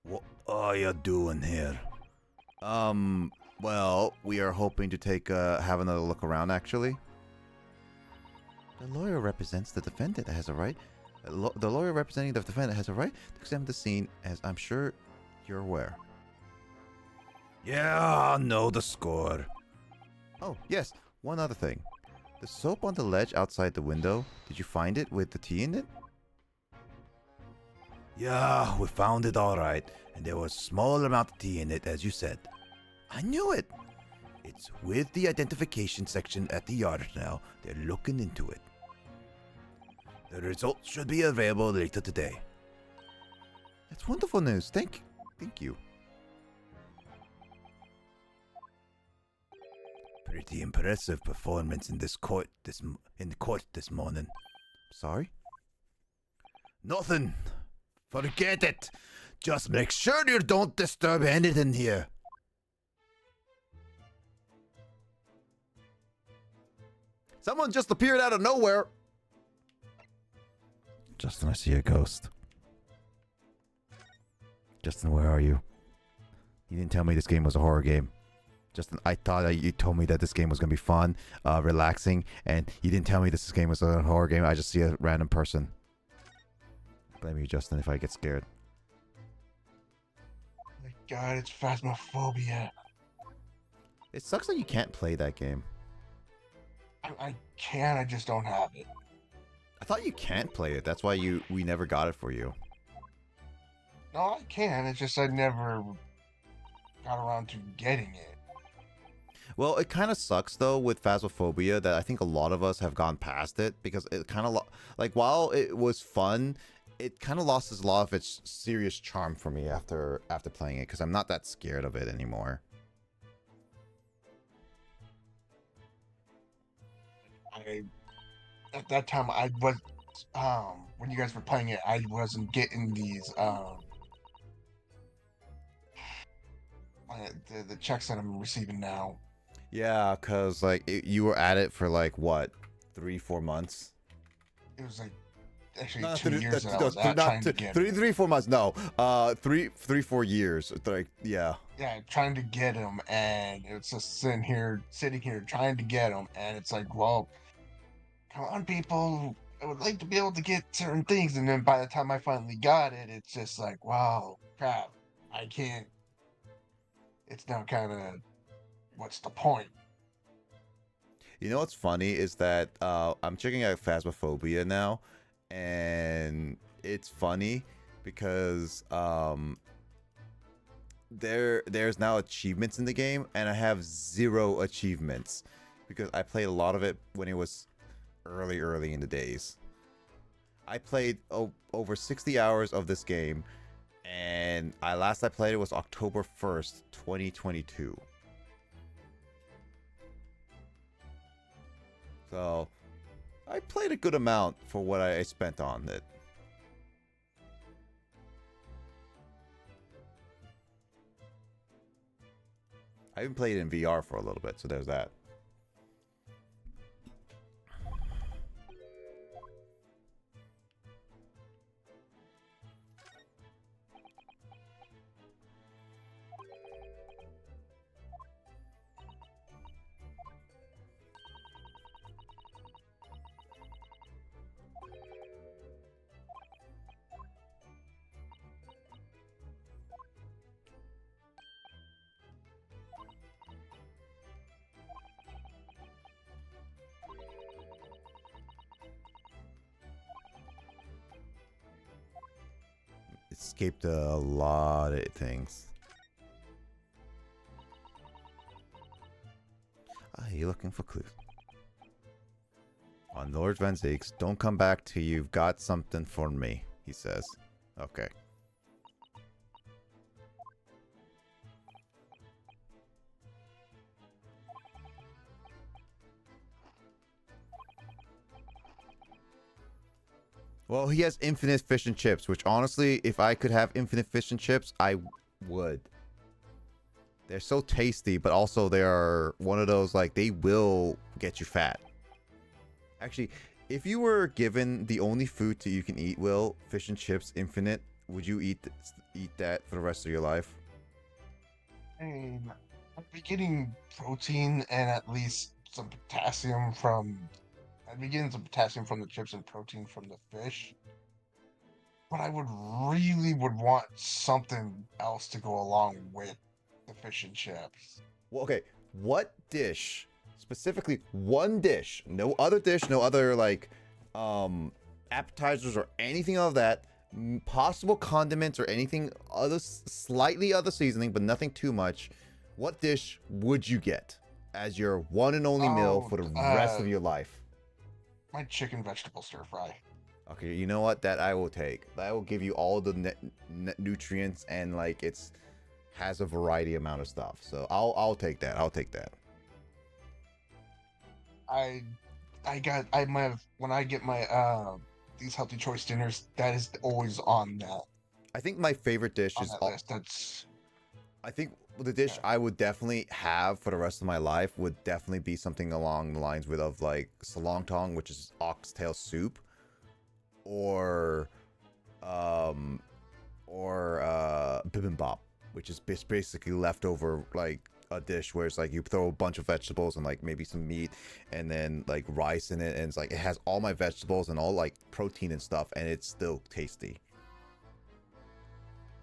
Speaker 1: What are you doing here? Well, we are hoping to have another look around, actually. The lawyer represents the defendant has a right. The lawyer representing the defendant has a right to examine the scene, as I'm sure you're aware. Yeah, I know the score. Oh, yes, one other thing. The soap on the ledge outside the window, did you find it with the tea in it? Yeah, we found it all right, and there was a small amount of tea in it, as you said. I knew it. It's with the identification section at the yard now. They're looking into it. The results should be available later today. That's wonderful news. Thank you. Pretty impressive performance in the court this morning. Sorry? Nothing. Forget it. Just make sure you don't disturb anything here. Someone just appeared out of nowhere. Justin, I see a ghost. Justin, where are you? You didn't tell me this game was a horror game. Justin, I thought that you told me that this game was going to be fun, relaxing, and you didn't tell me this game was a horror game. I just see a random person. Blame you, Justin, if I get scared.
Speaker 2: Oh my god, it's Phasmophobia.
Speaker 1: It sucks that you can't play that game.
Speaker 2: I can, I just don't have it.
Speaker 1: I thought you can't play it. That's why we never got it for you.
Speaker 2: No, I can. It's just I never got around to getting it.
Speaker 1: Well, it kind of sucks though with Phasmophobia that I think a lot of us have gone past it because it kind of like while it was fun, it kind of lost a lot of its serious charm for me after playing it because I'm not that scared of it anymore.
Speaker 2: At that time I was when you guys were playing it, I wasn't getting these the checks that I'm receiving now.
Speaker 1: Yeah, because like you were at it for like what, 3-4 months?
Speaker 2: It was like actually
Speaker 1: No,
Speaker 2: 2 years that I was trying to get
Speaker 1: 3-4 months. No, 3-4 years. Like yeah.
Speaker 2: Yeah, trying to get them, and it's just sitting here trying to get them, and it's like, well, come on, people. I would like to be able to get certain things, and then by the time I finally got it, it's just like, wow, crap, I can't. It's now kind of, what's the point?
Speaker 1: You know what's funny is that I'm checking out Phasmophobia now, and it's funny because there's now achievements in the game, and I have 0 achievements because I played a lot of it when it was early in the days. I played over 60 hours of this game, and last I played it was October 1st, 2022. So, I played a good amount for what I spent on it. I even played it in VR for a little bit, so there's that. escaped a lot of things. Ah, you're looking for clues. On Lord Van Zeeks, don't come back till you've got something for me, he says. Okay. Well, he has infinite fish and chips, which honestly, if I could have infinite fish and chips, I would. They're so tasty, but also they are one of those, like, they will get you fat. Actually, if you were given the only food you can eat, Will, fish and chips, infinite, would you eat that for the rest of your life?
Speaker 2: I mean, I'd be getting protein and at least some potassium from. I'd be getting some potassium from the chips and protein from the fish. But I would want something else to go along with the fish and chips.
Speaker 1: Well, okay. What dish, specifically one dish, no other dish, no other like appetizers or anything of that, possible condiments or anything other, slightly other seasoning, but nothing too much. What dish would you get as your one and only meal
Speaker 2: Oh,
Speaker 1: for the rest of your life?
Speaker 2: my chicken vegetable stir fry.
Speaker 1: Okay, you know what? That I will take. That will give you all the net nutrients and like it's has a variety amount of stuff. So I'll take that. I'll take that.
Speaker 2: I I might have when I get my these healthy choice dinners, that is always
Speaker 1: I think my favorite dish
Speaker 2: on
Speaker 1: is
Speaker 2: that list. That's
Speaker 1: I think the dish
Speaker 2: yeah.
Speaker 1: I would definitely have for the rest of my life would definitely be something along the lines with of like salongtong, which is oxtail soup, or um bibimbap, which is basically leftover like a dish where it's like you throw a bunch of vegetables and like maybe some meat and then like rice in it, and it's like it has all my vegetables and all like protein and stuff, and it's still tasty.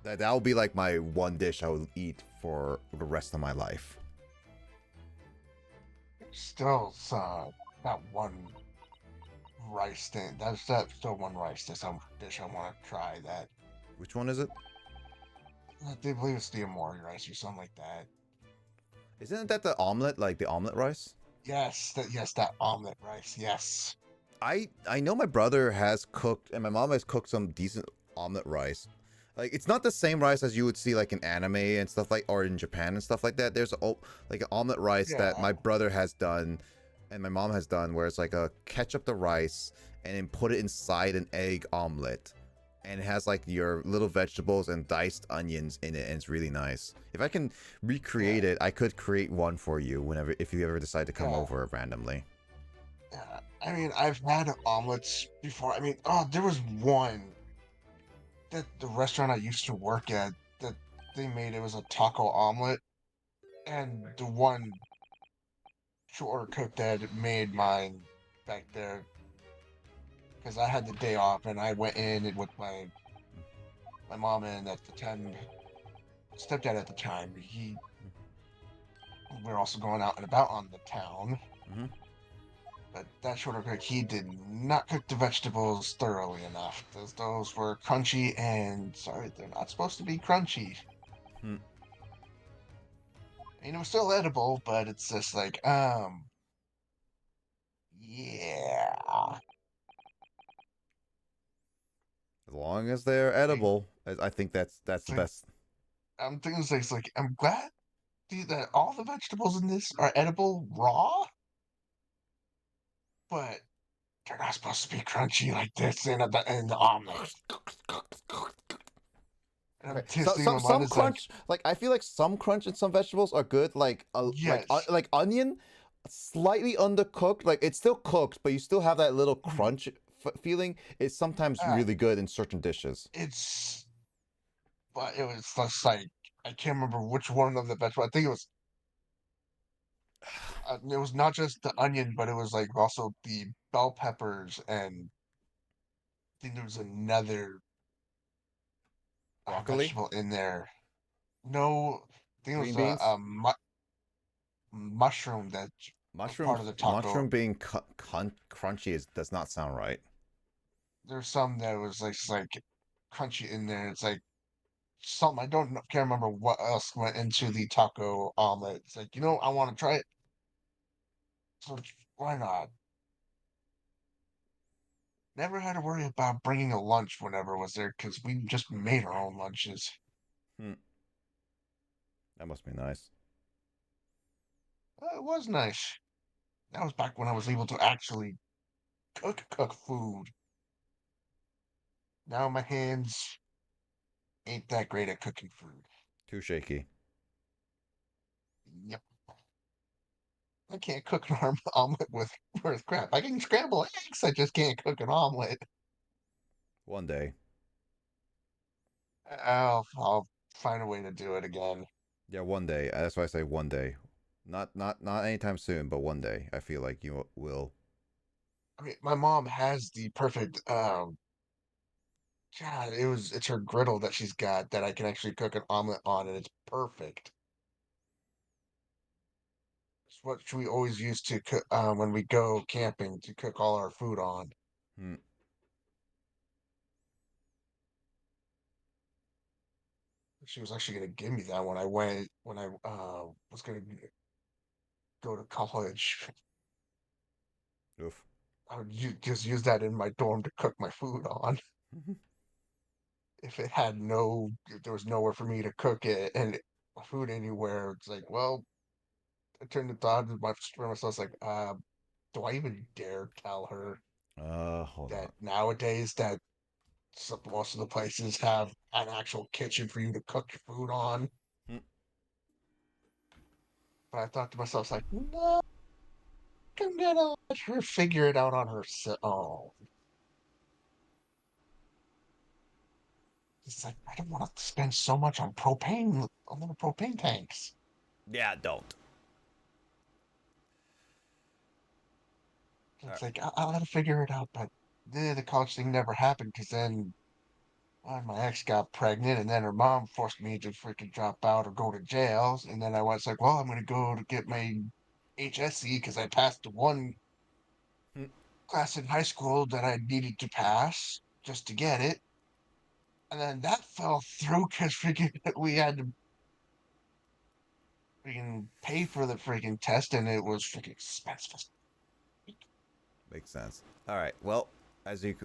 Speaker 1: That would be like my one dish I would eat for the rest of my life.
Speaker 2: Still that one rice thing. That's still one rice dish I want to try. That
Speaker 1: Which one is it?
Speaker 2: I believe it's the Amori rice or something like that.
Speaker 1: Isn't that the omelet, like the omelet rice?
Speaker 2: Yes, that omelet rice. Yes.
Speaker 1: I know my brother has cooked and my mom has cooked some decent omelet rice. Like it's not the same rice as you would see like in anime and stuff like or in Japan and stuff like that. There's like an omelet rice that
Speaker 2: Yeah.
Speaker 1: my brother has done and my mom has done where it's like a ketchup the rice and then put it inside an egg omelet. And it has like your little vegetables and diced onions in it, and it's really nice. If I can
Speaker 2: Yeah.
Speaker 1: recreate it, I could create one for you whenever if you ever decide to come
Speaker 2: Yeah.
Speaker 1: over randomly.
Speaker 2: Yeah. I mean, I've had omelets before. I mean, oh, there was one that the restaurant I used to work at that they made. It was a taco omelet, and the one shorter cook that made mine back there because I had the day off and I went in and with my mom and at the time stepdad at the time he we were also going out and about on the town.
Speaker 1: Mm-hmm.
Speaker 2: But that shorter cook, he did not cook the vegetables thoroughly enough. Those were crunchy and sorry, they're not supposed to be crunchy.
Speaker 1: Hmm.
Speaker 2: I mean, it was still edible, but it's just like, yeah.
Speaker 1: As long as they're
Speaker 2: Like,
Speaker 1: edible, I think that's
Speaker 2: it's
Speaker 1: the
Speaker 2: like
Speaker 1: best.
Speaker 2: I'm thinking it's like I'm glad that all the vegetables in this are edible raw, but they're not supposed to be crunchy like this in the omelet. And I'm
Speaker 1: Okay, so
Speaker 2: tasting them on.
Speaker 1: some
Speaker 2: It's like,
Speaker 1: crunch, like I feel like some crunch in some vegetables are good,
Speaker 2: yes.
Speaker 1: like onion, slightly undercooked, like it's still cooked, but you still have that little
Speaker 2: Mhm.
Speaker 1: crunch feeling. It's sometimes
Speaker 2: Uh,
Speaker 1: really good in certain dishes.
Speaker 2: it's but it was just like I can't remember which one of the vegetables. I think it was not just the onion, but it was like also the bell peppers, and I think there was another
Speaker 1: Broccoli,
Speaker 2: vegetable in there. No, I think it was
Speaker 1: green
Speaker 2: a
Speaker 1: beans,
Speaker 2: mushroom that was part of the taco.
Speaker 1: mushroom being crunchy does not sound right.
Speaker 2: There's some that was like crunchy in there. It's like something I don't can't remember what else went into the taco omelet. It's like, I want to try it. So why not? Never had to worry about bringing a lunch whenever it was there because we just made our own lunches.
Speaker 1: Hmm. That must be nice.
Speaker 2: It was nice. That was back when I was able to actually cook food. Now my hands ain't that great at cooking food.
Speaker 1: Too shaky.
Speaker 2: Yep. I can't cook an omelet with crap. I can scramble eggs. I just can't cook an omelet.
Speaker 1: One day.
Speaker 2: I'll find a way to do it again.
Speaker 1: Yeah, one day. That's why I say one day. Not anytime soon, but one day. I feel like you will.
Speaker 2: I mean, my mom has the perfect God, it's her griddle that she's got that I can actually cook an omelet on, and it's perfect. It's what we always use to cook when we go camping to cook all our food on.
Speaker 1: Hmm.
Speaker 2: She was actually gonna give me that when I was gonna go to college.
Speaker 1: Oof.
Speaker 2: I would just use that in my dorm to cook my food on. If there was nowhere for me to cook it and food anywhere, it's like, well, I turned to thought to myself, like, do I even dare tell her
Speaker 1: Hold on.
Speaker 2: that nowadays that most of the places have an actual kitchen for you to cook your food on?
Speaker 1: Hmm.
Speaker 2: But I thought to myself, like, no, I'm gonna let her figure it out on her own. It's like I don't want to spend so much on the propane tanks.
Speaker 1: Yeah, don't.
Speaker 2: It's like I'll have to figure it out, but the college thing never happened because then my ex got pregnant, and then her mom forced me to freaking drop out or go to jail. And then I was like, well, I'm gonna go to get my HSC because I passed the one
Speaker 1: Hmm.
Speaker 2: class in high school that I needed to pass just to get it. And then that fell through because freaking we had to freaking pay for the freaking test, and it was freaking expensive.
Speaker 1: Makes sense. All right. Well,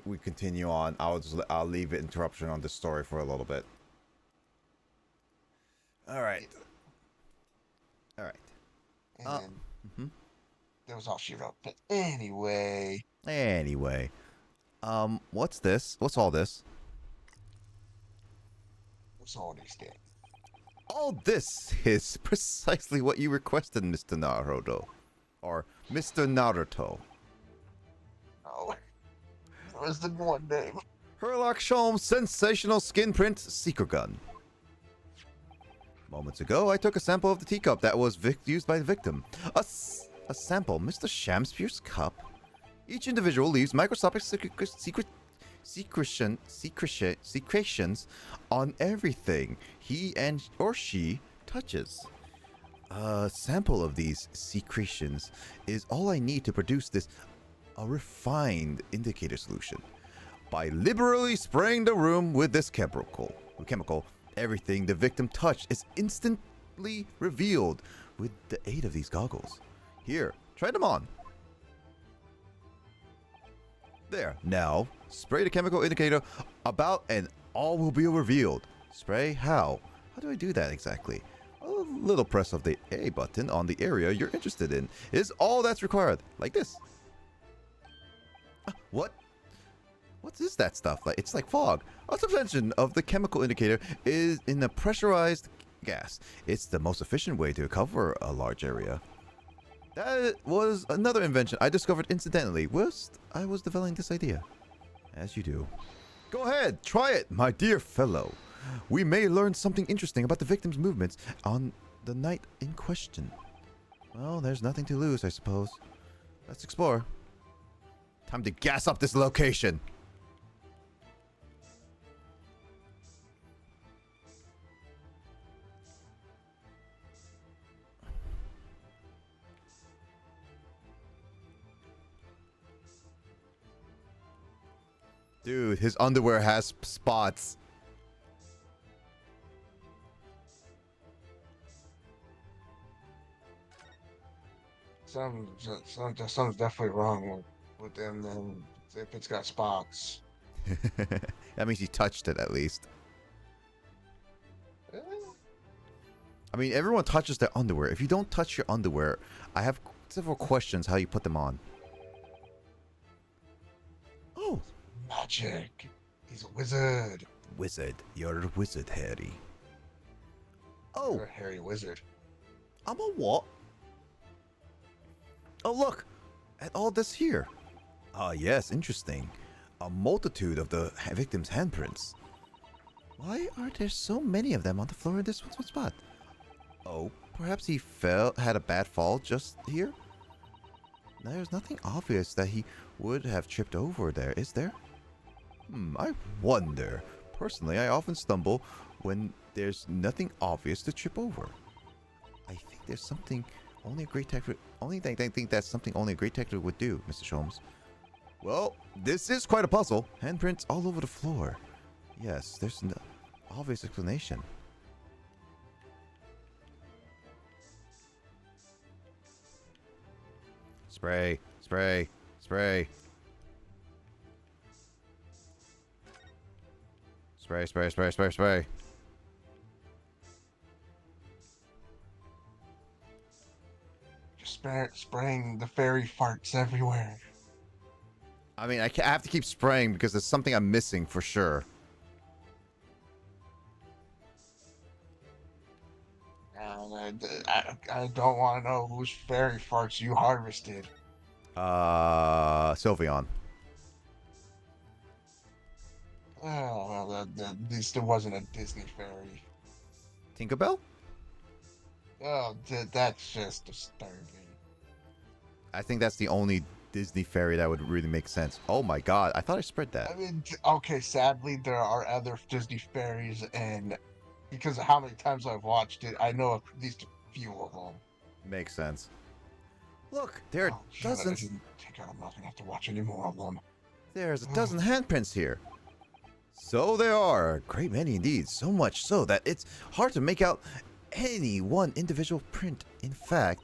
Speaker 1: we continue on, I'll leave it interruption on this story for a little bit. All right.
Speaker 2: Yeah,
Speaker 1: All right. Uh.
Speaker 2: and
Speaker 1: hmm
Speaker 2: that was all she wrote. But anyway,
Speaker 1: Anyway, what's this? What's all this?
Speaker 2: what's all these things?
Speaker 1: All this is precisely what you requested, Mr. Naruto, or Mr. Naruto.
Speaker 2: Oh, that was the one name.
Speaker 1: Herlock Sholm's sensational skin print seeker gun. Moments ago, I took a sample of the teacup that was used by the victim. A sample, Mr. Shamspeare's cup. Each individual leaves microscopic secretions on everything he and or she touches. A sample of these secretions is all I need to produce a refined indicator solution. By liberally spraying the room with this chemical, everything the victim touched is instantly revealed with the aid of these goggles. Here, try them on. There. Now, spray the chemical indicator about and all will be revealed. Spray how? How do I do that exactly? A little press of the A button on the area you're interested in is all that's required. Like this. What? What is that stuff? Like it's like fog. A suspension of the chemical indicator is in a pressurized gas. It's the most efficient way to cover a large area. That was another invention I discovered incidentally whilst I was developing this idea. As you do. Go ahead, try it, my dear fellow. We may learn something interesting about the victim's movements on the night in question. Well, there's nothing to lose, I suppose. Let's explore. Time to gas up this location. Dude, his underwear has spots.
Speaker 2: Something's definitely wrong with them. Then if it's got spots.
Speaker 1: That means you touched it at least.
Speaker 2: Eh,
Speaker 1: I mean, everyone touches their underwear. If you don't touch your underwear, I have several questions how you put them on. Oh,
Speaker 2: Magic. He's a wizard.
Speaker 1: wizard. You're a wizard, Harry. Oh,
Speaker 2: You're a hairy wizard.
Speaker 1: I'm a what? Oh, look at all this here. Ah, yes, interesting. A multitude of the victim's handprints. Why are there so many of them on the floor in this one spot? Oh, perhaps he had a bad fall just here? There's nothing obvious that he would have tripped over there, is there? I wonder. Personally, I often stumble when there's nothing obvious to trip over. I think there's something only a great detective. I think that's something only a great detective would do, Mr. Sholmes. Well, this is quite a puzzle. Handprints all over the floor. Yes, there's no obvious explanation. Spray, spray, spray. Spray, spray, spray, spray, spray.
Speaker 2: Just spraying the fairy farts everywhere.
Speaker 1: I mean, I have to keep spraying because there's something I'm missing for sure.
Speaker 2: And I don't want to know whose fairy farts you harvested.
Speaker 1: Sylveon.
Speaker 2: Oh, well, at least it wasn't a Disney fairy.
Speaker 1: Tinkerbell?
Speaker 2: Oh, that's just disturbing.
Speaker 1: I think that's the only Disney fairy that would really make sense. Oh my god, I thought I spread that.
Speaker 2: I mean, okay, sadly, there are other Disney fairies, and because of how many times I've watched it, I know at least a few of them.
Speaker 1: Makes sense. Look, there are
Speaker 2: Oh, shut it. I
Speaker 1: dozens.
Speaker 2: didn't think I'm not gonna have to watch any more of them.
Speaker 1: There's a dozen handprints here. So there are a great many indeed. So much so that it's hard to make out any one individual print. In fact,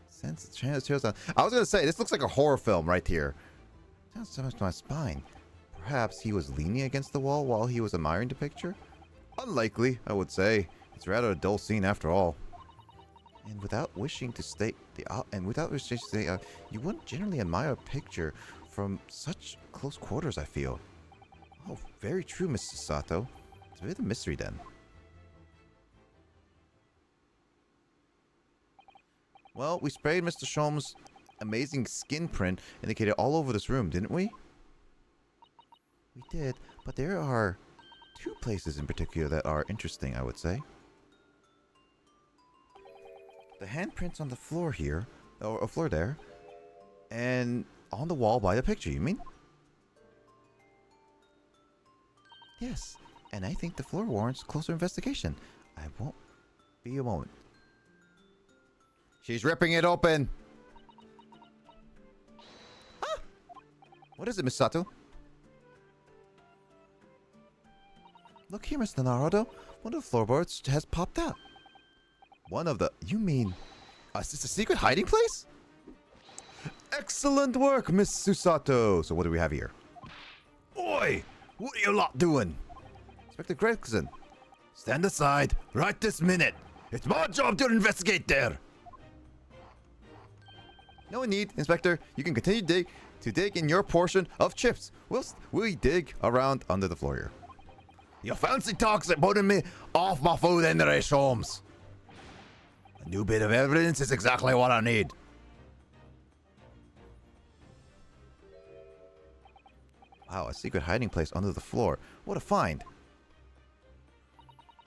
Speaker 1: since the chairs down. I was gonna say this looks like a horror film right here. Sounds so much to my spine. Perhaps he was leaning against the wall while he was admiring the picture? Unlikely, I would say. It's rather a dull scene after all. And without wishing to state you wouldn't generally admire a picture from such close quarters, I feel. Oh, very true, Mrs. Sato. It's a bit of a mystery then. Well, we sprayed Mr. Sholmes' amazing skin print indicated all over this room, didn't we? We did, but there are two places in particular that are interesting, I would say. The handprints on the floor here, or floor there, and on the wall by the picture, you mean? Yes, and I think the floor warrants closer investigation. I won't be a moment. She's ripping it open! Ah! What is it, Miss Sato? Look here, Mr. Naruto. One of the floorboards has popped out. One of the... You mean... is this a secret hiding place? Excellent work, Miss Susato. So what do we have here? Oi! What are you lot doing? Inspector Gregson. Stand aside right this minute. It's my job to investigate there. No need, Inspector. You can continue to dig in your portion of chips whilst we dig around under the floor here. Your fancy talks at putting me off my food in the race homes. A new bit of evidence is exactly what I need. Wow, a secret hiding place under the floor. What a find.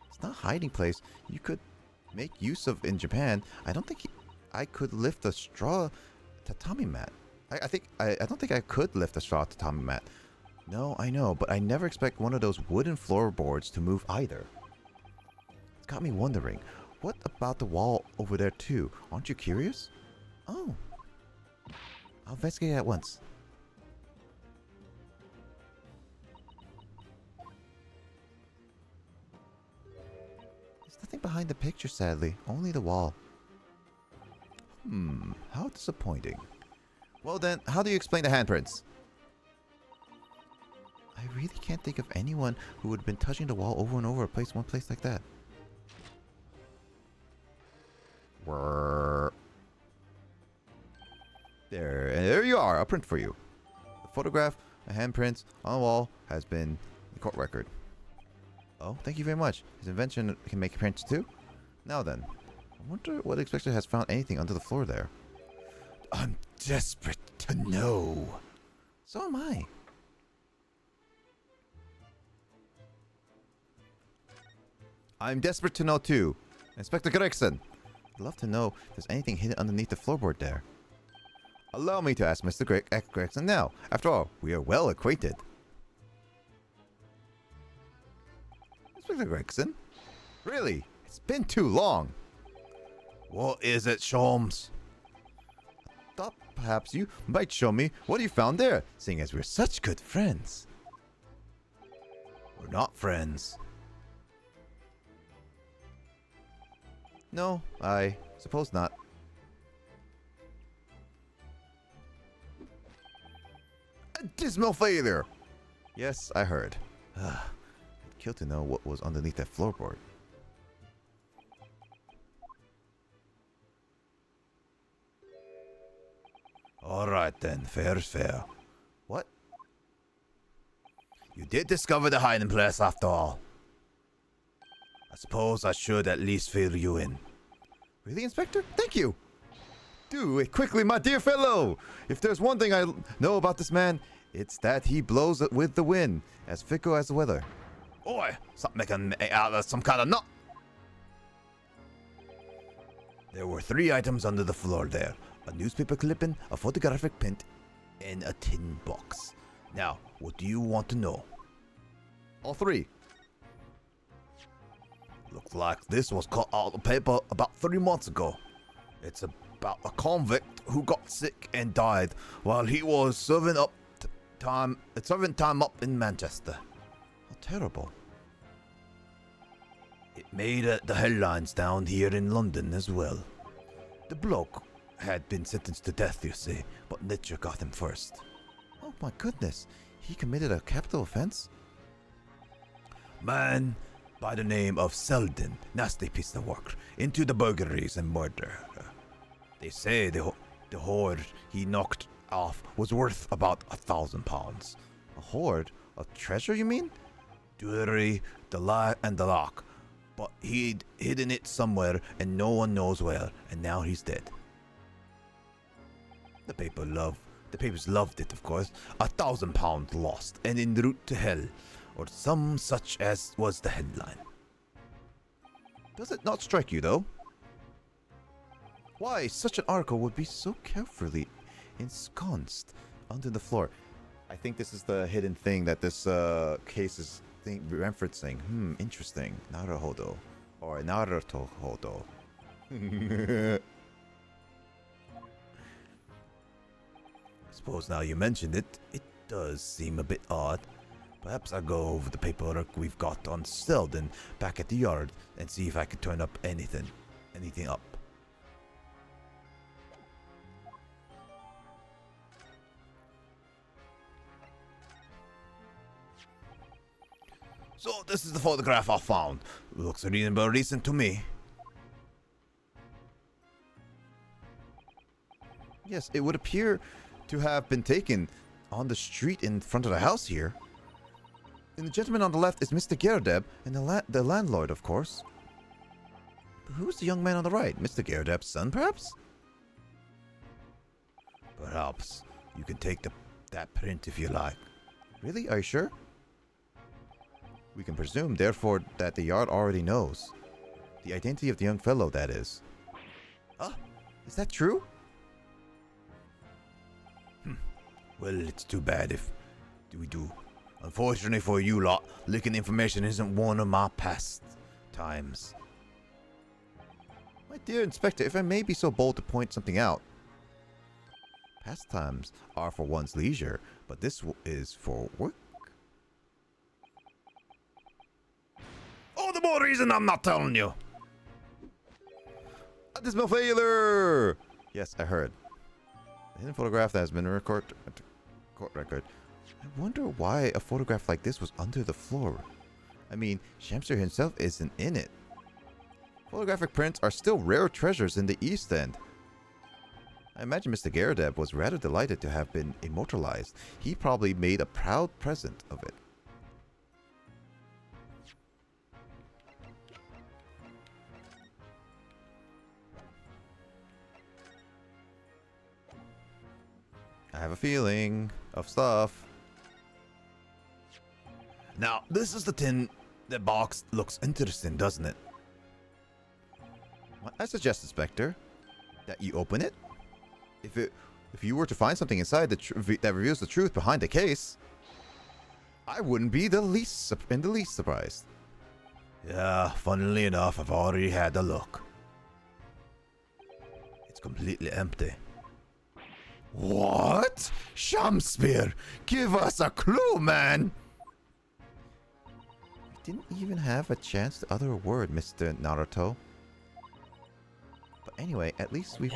Speaker 1: It's not a hiding place you could make use of in Japan. I don't think I could lift a straw tatami mat. I don't think I could lift a straw tatami mat. No, I know, but I never expect one of those wooden floorboards to move either. It's got me wondering, what about the wall over there too? Aren't you curious? Oh. I'll investigate at once. There's nothing behind the picture, sadly. Only the wall. How disappointing. Well then, how do you explain the handprints? I really can't think of anyone who would have been touching the wall over and over one place like that. There you are, a print for you. The photograph, a handprint on the wall has been the court record. Oh, thank you very much. His invention can make prints too? Now then, I wonder what inspector has found anything under the floor there. I'm desperate to know. So am I. I'm desperate to know too. Inspector Gregson. I'd love to know if there's anything hidden underneath the floorboard there. Allow me to ask Mr. Gregson now. After all, we are well acquainted. Inspector Gregson? Really? It's been too long. What is it, Sholmes? I thought perhaps you might show me what you found there, seeing as we're such good friends. We're not friends. No, I suppose not. A dismal failure! Yes, I heard. I'd kill to know what was underneath that floorboard. Alright then, fair is fair. What? You did discover the hiding place after all. I suppose I should at least fill you in. Really, Inspector? Thank you! Do it quickly, my dear fellow! If there's one thing I know about this man, it's that he blows it with the wind, as fickle as the weather. Oi! Stop making me out of some kind of nut! There were 3 items under the floor there. A newspaper clipping, a photographic print, and a tin box. Now, what do you want to know? All 3. Looks like this was cut out of the paper about 3 months ago. It's about a convict who got sick and died while he was serving time up in Manchester. How terrible. It made the headlines down here in London as well. The bloke had been sentenced to death, you see, but nature got him first. Oh my goodness, he committed a capital offense? Man by the name of Selden, nasty piece of work, into the burglaries and murder. They say the hoard he knocked off was worth about £1,000. A hoard of treasure, you mean? Jewelry, the lock. But he'd hidden it somewhere and no one knows where, and now he's dead. The papers loved it, of course. £1,000 lost and en route to hell, or some such as was the headline. Does it not strike you, though? Why such an article would be so carefully ensconced under the floor? I think this is the hidden thing that this case is referencing. Interesting. Naruhodo. Or Naruto-hodo. Suppose now you mentioned it, it does seem a bit odd. Perhaps I'll go over the paperwork we've got on Selden back at the yard and see if I can turn up anything up. So this is the photograph I found. Looks reasonably recent to me. Yes, it would appear to have been taken on the street in front of the house here. And the gentleman on the left is Mr. Gerdeb, and the landlord, of course. But who's the young man on the right? Mr. Gerdeb's son, perhaps? Perhaps. You can take that print if you like. Really? Are you sure? We can presume, therefore, that the yard already knows. The identity of the young fellow, that is. Is that true? Well, it's too bad if we do. Unfortunately for you lot, leaking information isn't one of my pastimes. My dear Inspector, if I may be so bold to point something out. Pastimes are for one's leisure, but this is for work. All the more reason I'm not telling you. A dismal failure! Yes, I heard. A hidden photograph that has been recorded court record. I wonder why a photograph like this was under the floor. I mean, Shamster himself isn't in it. Photographic prints are still rare treasures in the East End. I imagine Mr. Garadeb was rather delighted to have been immortalized. He probably made a proud present of it. I have a feeling of stuff. Now, this is the tin. The box looks interesting, doesn't it? I suggest, Inspector, that you open it. If you were to find something inside that reveals the truth behind the case, I wouldn't be in the least surprised. Yeah, funnily enough, I've already had a look. It's completely empty. What? Shamspear, give us a clue, man! We didn't even have a chance to utter a word, Mr. Naruto. But anyway, at least we've...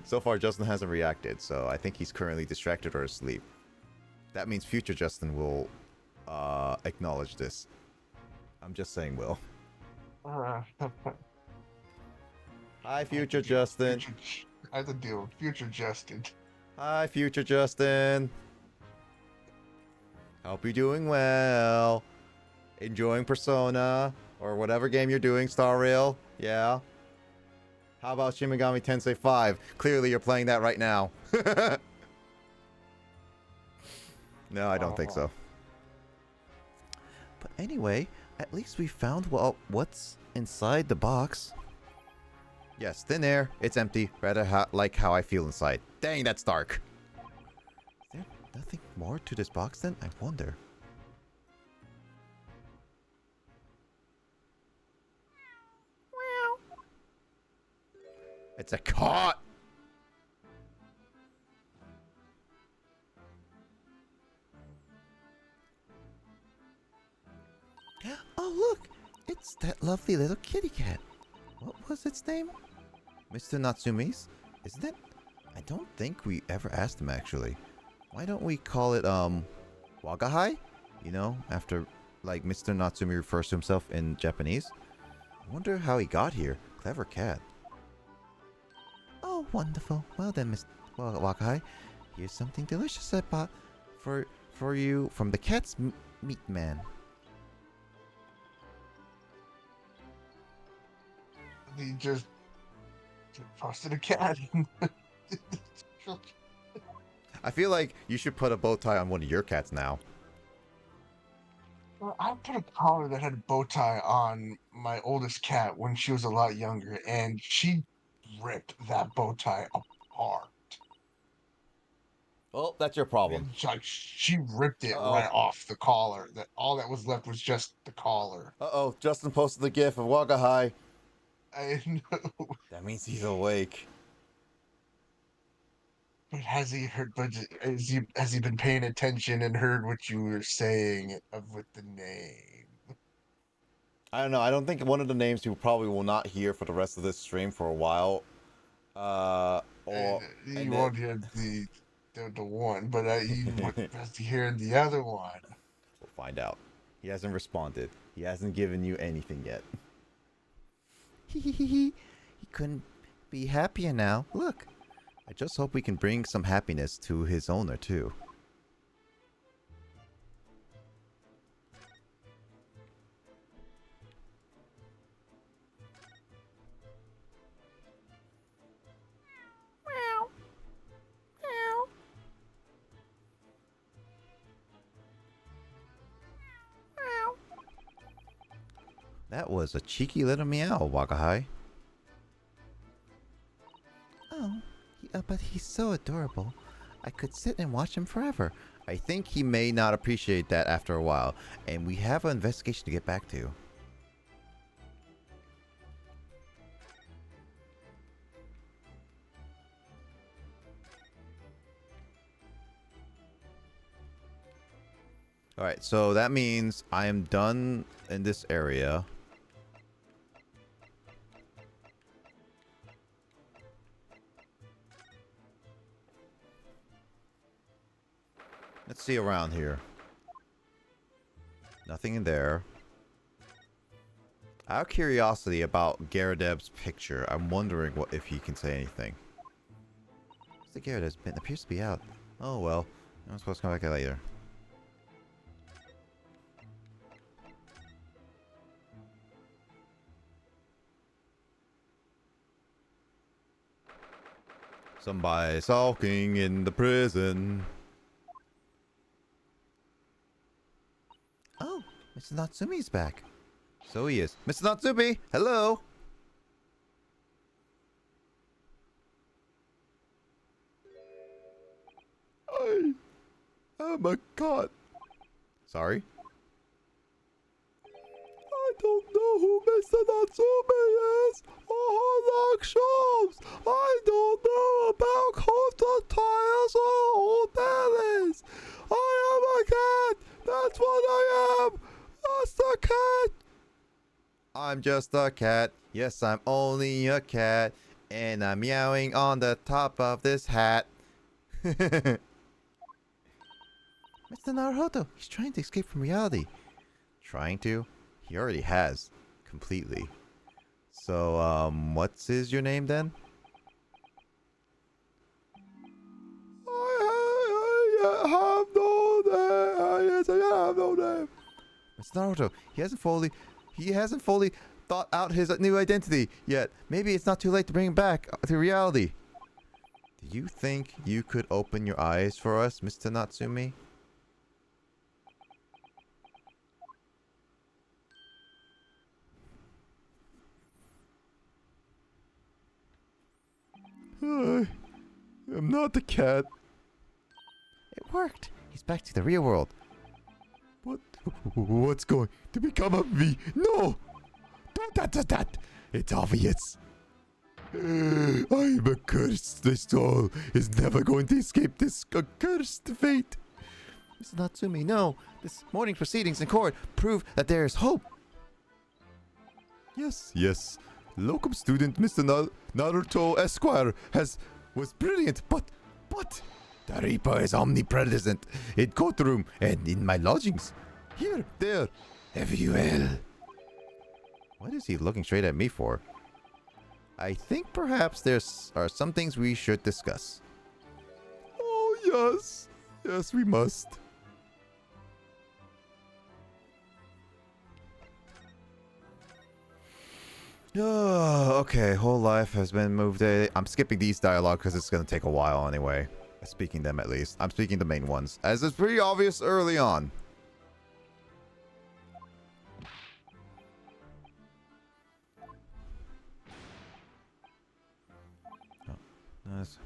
Speaker 1: So far, Justin hasn't reacted, so I think he's currently distracted or asleep. That means future Justin will acknowledge this. I'm just saying will. Hi, future Justin.
Speaker 2: I have to deal with future Justin.
Speaker 1: Hi, future Justin. Hope you're doing well. Enjoying Persona or whatever game you're doing, Star Rail. Yeah. How about Shin Megami Tensei 5? Clearly you're playing that right now. No, I don't think so. But anyway, at least we found what's inside the box. Yes, thin air. It's empty. Rather like how I feel inside. Dang, that's dark. Is there nothing more to this box then? I wonder. It's a cot! Oh, look! It's that lovely little kitty cat. What was its name? Mr. Natsumi's? Isn't it? I don't think we ever asked him, actually. Why don't we call it, Wagahai? You know, after, like, Mr. Natsumi refers to himself in Japanese. I wonder how he got here. Clever cat. Oh, wonderful. Well then, Mr. Wagahai, here's something delicious I bought for you from the cat's meat man.
Speaker 2: He just frosted a cat.
Speaker 1: I feel like you should put a bow tie on one of your cats now.
Speaker 2: Well, I put a collar that had a bow tie on my oldest cat when she was a lot younger, and she ripped that bow tie apart.
Speaker 1: Well, that's your problem.
Speaker 2: Like she ripped it
Speaker 1: Uh-oh.
Speaker 2: right off the collar. That all that was left was just the collar.
Speaker 1: Uh-oh, Justin posted the gif of Wagahai.
Speaker 2: I know.
Speaker 1: That means he's awake.
Speaker 2: But has he heard? But has he been paying attention and heard what you were saying with the name?
Speaker 1: I don't know. I don't think one of the names you probably will not hear for the rest of this stream for a while.
Speaker 2: You won't hear the one, but you have to hear the other one.
Speaker 1: We'll find out. He hasn't responded. He hasn't given you anything yet. He couldn't be happier now. Look. I just hope we can bring some happiness to his owner, too. Meow. Meow. Meow. That was a cheeky little meow, Wagahai. Oh. But he's so adorable. I could sit and watch him forever. I think he may not appreciate that after a while, and we have an investigation to get back to. Alright, so that means I am done in this area. Let's see around here. Nothing in there. Out of curiosity about Garadeb's picture, I'm wondering what if he can say anything. Mr. Garadeb's pin appears to be out. Oh well. I'm supposed to come back later. Somebody sulking in the prison. Oh, Mr. Natsumi's back. So he is. Mr. Natsumi, hello. I am a cat. Sorry? I don't know who Mr. Natsumi is or like shows. I don't know about coastal tires or old bellies. I am a cat. That's what I am. Just a cat. I'm just a cat. Yes, I'm only a cat. And I'm meowing on the top of this hat. Mr. Naruto, he's trying to escape from reality. Trying to? He already has. Completely. So, what's your name then? I have no name. Yes, I have no name. Mr. Naruto, he hasn't fully thought out his new identity yet. Maybe it's not too late to bring him back to reality. Do you think you could open your eyes for us, Mr. Natsumi? I am not the cat. It worked. He's back to the real world. What's going to become of me? No! Don't touch that! It's obvious. I'm a cursed. This soul is never going to escape this accursed fate. Mr. Natsumi, no. This morning's proceedings in court prove that there is hope. Yes. Locum student Mr. Naruto Esquire was brilliant, but the Reaper is omnipresent in courtroom and in my lodgings. Here, there, everywhere. What is he looking straight at me for? I think perhaps there are some things we should discuss. Oh, yes. Yes, we must. Oh, okay, whole life has been moved. I'm skipping these dialogue because it's going to take a while anyway. Speaking them at least. I'm speaking the main ones, as it's pretty obvious early on. Oh, nice.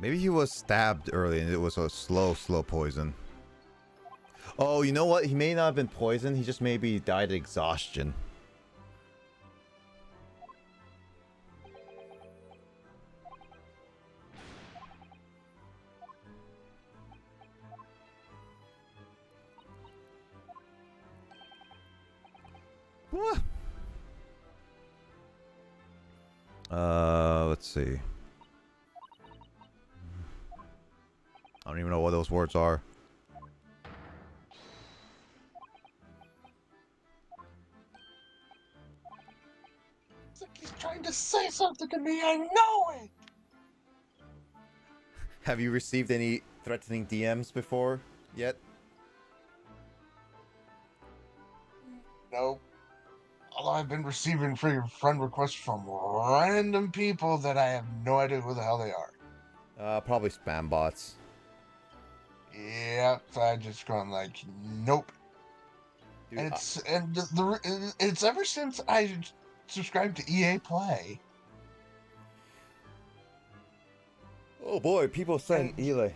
Speaker 1: Maybe he was stabbed early and it was a slow poison. Oh, you know what? He may not have been poisoned. He just maybe died of exhaustion. What? Let's see. I don't even know what those words are.
Speaker 2: It's like he's trying to say something to me. I know it.
Speaker 1: Have you received any threatening DMs before yet?
Speaker 2: No. Although I've been receiving free friend requests from random people that I have no idea who the hell they are.
Speaker 1: Probably spam bots.
Speaker 2: Yep, I just gone like, nope.
Speaker 1: Dude,
Speaker 2: And it's ever since I subscribed to EA Play.
Speaker 1: oh boy, people send Eli.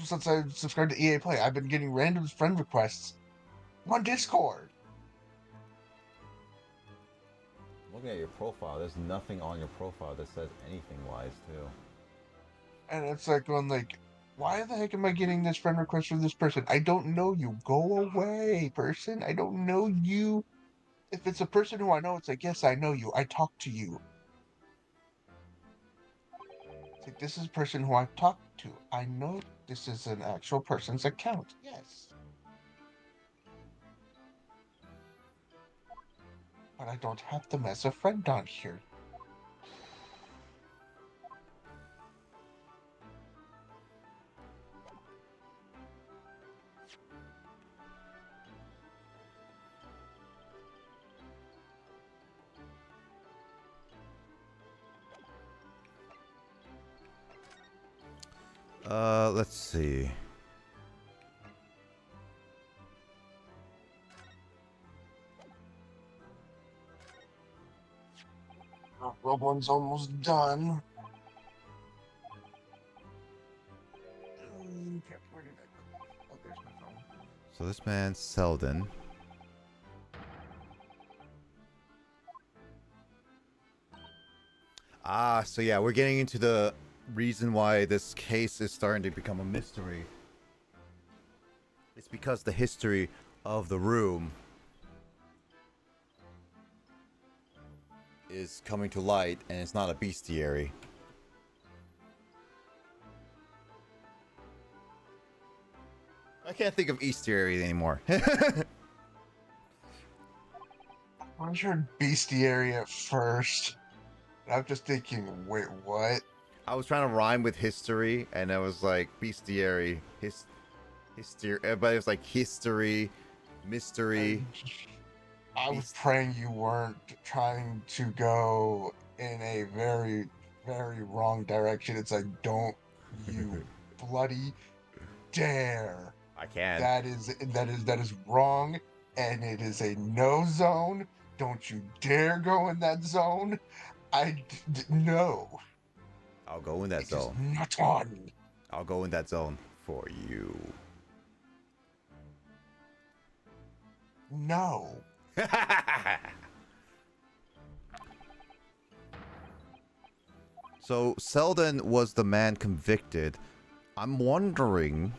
Speaker 2: since I subscribed to EA Play, I've been getting random friend requests on Discord.
Speaker 1: Looking at your profile, there's nothing on your profile that says anything wise, too.
Speaker 2: And it's like going like, why the heck am I getting this friend request from this person? I don't know you. Go away, person. I don't know you. If it's a person who I know, it's like, yes, I know you. I talk to you. It's like, this is a person who I've talked to. I know this is an actual person's account. Yes. But I don't have them as a friend on here.
Speaker 1: Let's see.
Speaker 2: Rogue One's almost done. Where did I go? Oh, there's my phone.
Speaker 1: So this man, Selden. Ah, so yeah, we're getting into the reason why this case is starting to become a mystery. It's because the history of the room is coming to light, and it's not a bestiary. I can't think of bestiary anymore.
Speaker 2: I heard bestiary at first. I'm just thinking, wait, what?
Speaker 1: I was trying to rhyme with history, and I was like bestiary, history. Everybody was like history, mystery.
Speaker 2: I was praying you weren't trying to go in a very, very wrong direction. It's like, don't you bloody dare.
Speaker 1: I can.
Speaker 2: That is wrong, and it is a no zone. Don't you dare go in that zone. No.
Speaker 1: I'll go in that
Speaker 2: It is
Speaker 1: zone.
Speaker 2: not on.
Speaker 1: I'll go in that zone for you.
Speaker 2: No.
Speaker 1: So Selden was the man convicted. I'm wondering.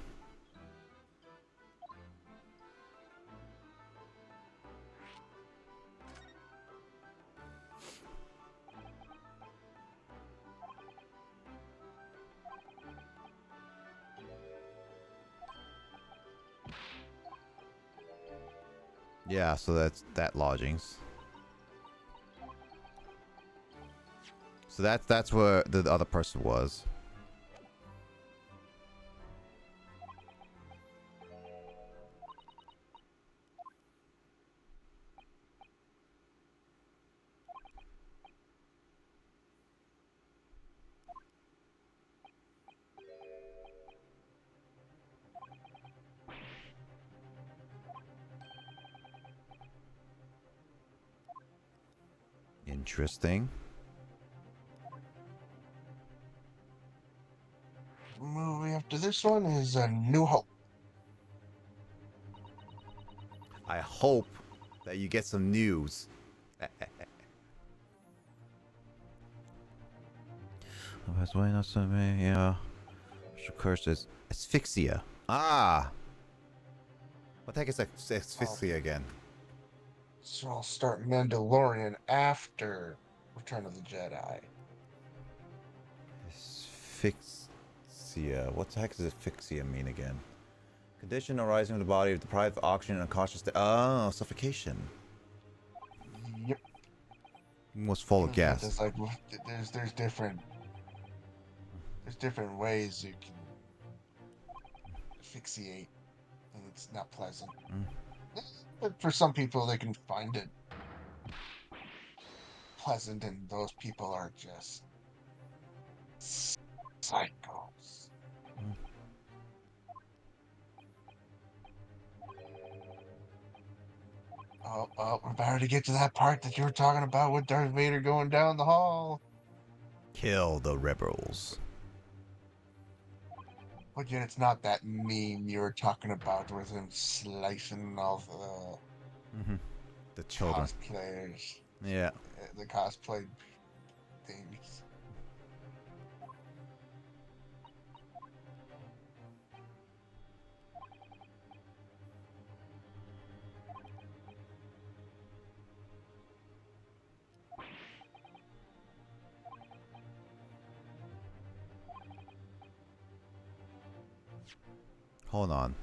Speaker 1: Yeah, so that's that lodgings. So that's where the other person was. Interesting.
Speaker 2: Movie after this one is A New Hope.
Speaker 1: I hope that you get some news. Yeah. Curse is asphyxia. Ah. What the heck is asphyxia again?
Speaker 2: So I'll start Mandalorian after Return of the Jedi.
Speaker 1: Asphyxia. What the heck does asphyxia mean again? Condition arising in the body of deprived of oxygen and unconscious. Oh, suffocation.
Speaker 2: Yep.
Speaker 1: Almost full of gas.
Speaker 2: There's like there's different ways you can asphyxiate, and it's not pleasant. But for some people, they can find it pleasant, and those people are just psychos. Oh, we're about to get to that part that you were talking about with Darth Vader going down the hall.
Speaker 1: Kill the rebels.
Speaker 2: But yet it's not that meme you were talking about with him slicing all
Speaker 1: Mm-hmm. The
Speaker 2: the
Speaker 1: children.
Speaker 2: cosplayers,
Speaker 1: Yeah.
Speaker 2: the cosplay things.
Speaker 1: Hold on.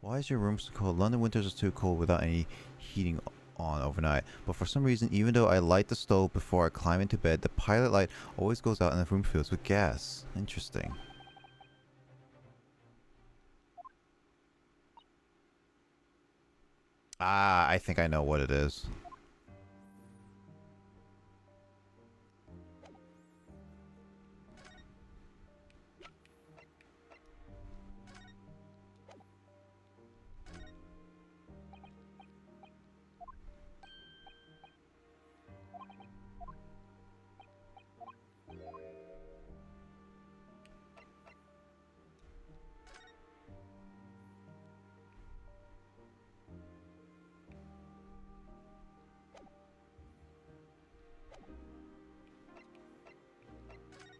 Speaker 1: Why is your room so cold? London winters are too cold without any heating on overnight. But for some reason, even though I light the stove before I climb into bed, the pilot light always goes out and the room fills with gas. Interesting. Ah, I think I know what it is.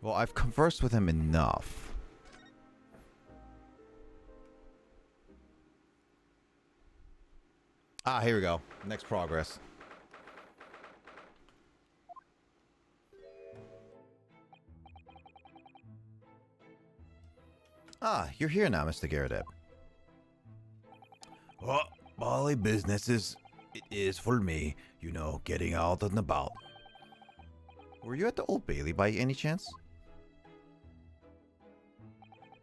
Speaker 1: Well, I've conversed with him enough. Ah, here we go. Next progress. Ah, you're here now, Mr. Garrett. Well, Bali businesses it is for me, you know, getting out and about. Were you at the Old Bailey by any chance?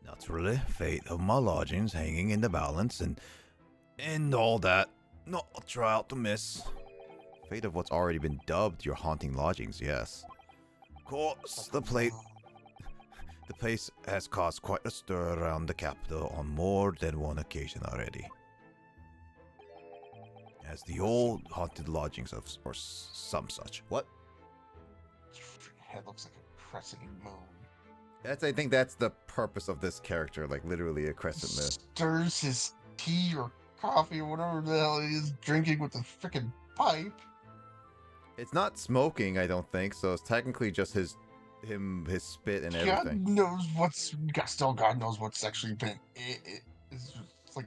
Speaker 1: Naturally, fate of my lodgings hanging in the balance and all that. Not a trial to miss. Fate of what's already been dubbed your haunting lodgings, yes. Of course, the place has caused quite a stir around the capital on more than one occasion already. As the old haunted lodgings of or some such. What?
Speaker 2: Head looks like a crescent moon.
Speaker 1: I think that's the purpose of this character, like literally a crescent moon.
Speaker 2: Stirs his tea or coffee or whatever the hell he is drinking with the freaking pipe.
Speaker 1: It's not smoking, I don't think, so it's technically just his spit and
Speaker 2: God
Speaker 1: everything.
Speaker 2: knows what's. God knows what's actually been. It's like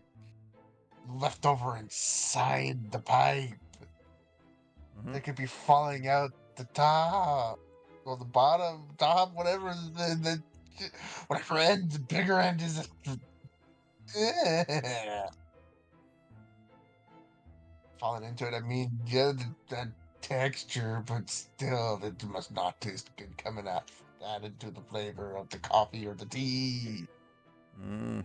Speaker 2: left over inside the pipe.
Speaker 1: Mm-hmm.
Speaker 2: They could be falling out the top or the bottom, top, whatever. Whatever end, the bigger end is. Falling into it. I mean, yeah, that texture, but still, it must not taste good coming out added to the flavor of the coffee or the tea.
Speaker 1: Mm.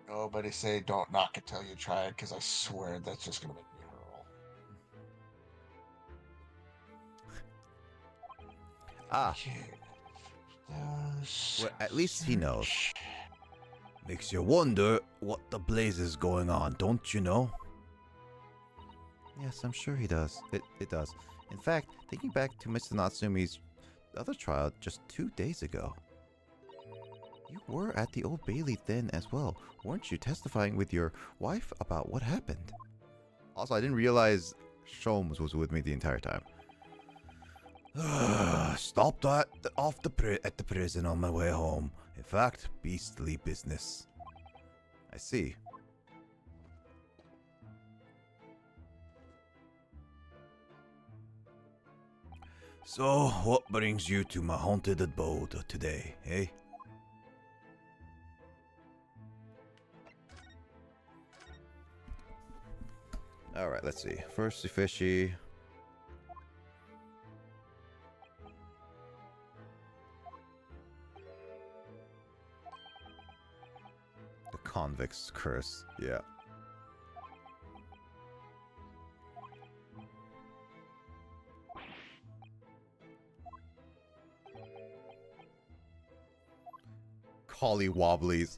Speaker 2: Nobody say don't knock it till you try it, because I swear that's just gonna make me hurl.
Speaker 1: Ah,
Speaker 2: Okay.
Speaker 1: well, at least he knows. Makes you wonder what the blaze is going on, don't you know? Yes, I'm sure he does. It does. In fact, thinking back to Mr. Natsumi's other trial just 2 days ago. You were at the Old Bailey then as well, weren't you, testifying with your wife about what happened? Also, I didn't realize Sholmes was with me the entire time. Stopped at the prison on my way home. In fact, beastly business. I see. So, what brings you to my haunted abode today, eh? Alright, let's see. First, the fishy. The convict's curse, yeah. Collie Wobblies.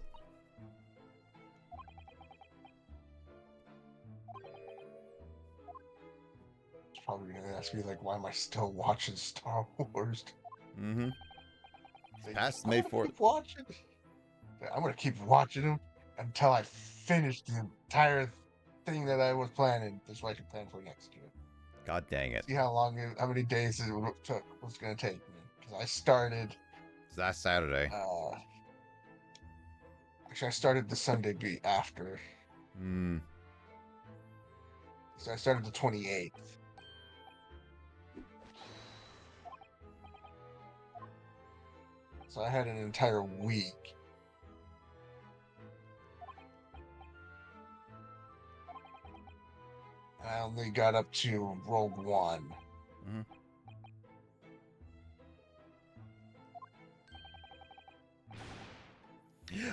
Speaker 2: It's probably gonna ask me like, why am I still watching Star Wars?
Speaker 1: Mm-hmm.
Speaker 2: Like,
Speaker 1: Past
Speaker 2: I'm
Speaker 1: May
Speaker 2: gonna
Speaker 1: 4th.
Speaker 2: keep watching. I'm gonna keep watching them until I finish the entire thing that I was planning. This way I can plan for next year.
Speaker 1: God dang it.
Speaker 2: See how long, how many days it was gonna take me. Because I started.
Speaker 1: It's that Saturday.
Speaker 2: Actually, I started the Sunday beat after.
Speaker 1: Hmm.
Speaker 2: So I started the 28th. So I had an entire week. And I only got up to Rogue One.
Speaker 1: Mm-hmm.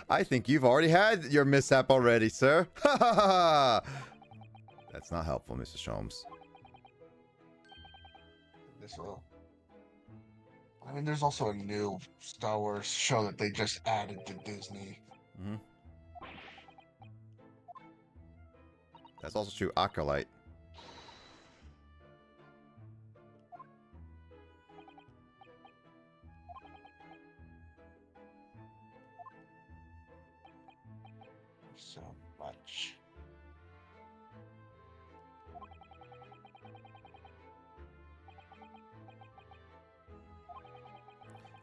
Speaker 1: I think you've already had your mishap already, sir. Ha ha ha! That's not helpful, Mr. Sholmes.
Speaker 2: This will. I mean, there's also a new Star Wars show that they just added to Disney.
Speaker 1: Mm-hmm. That's also true. Acolyte.
Speaker 2: So much.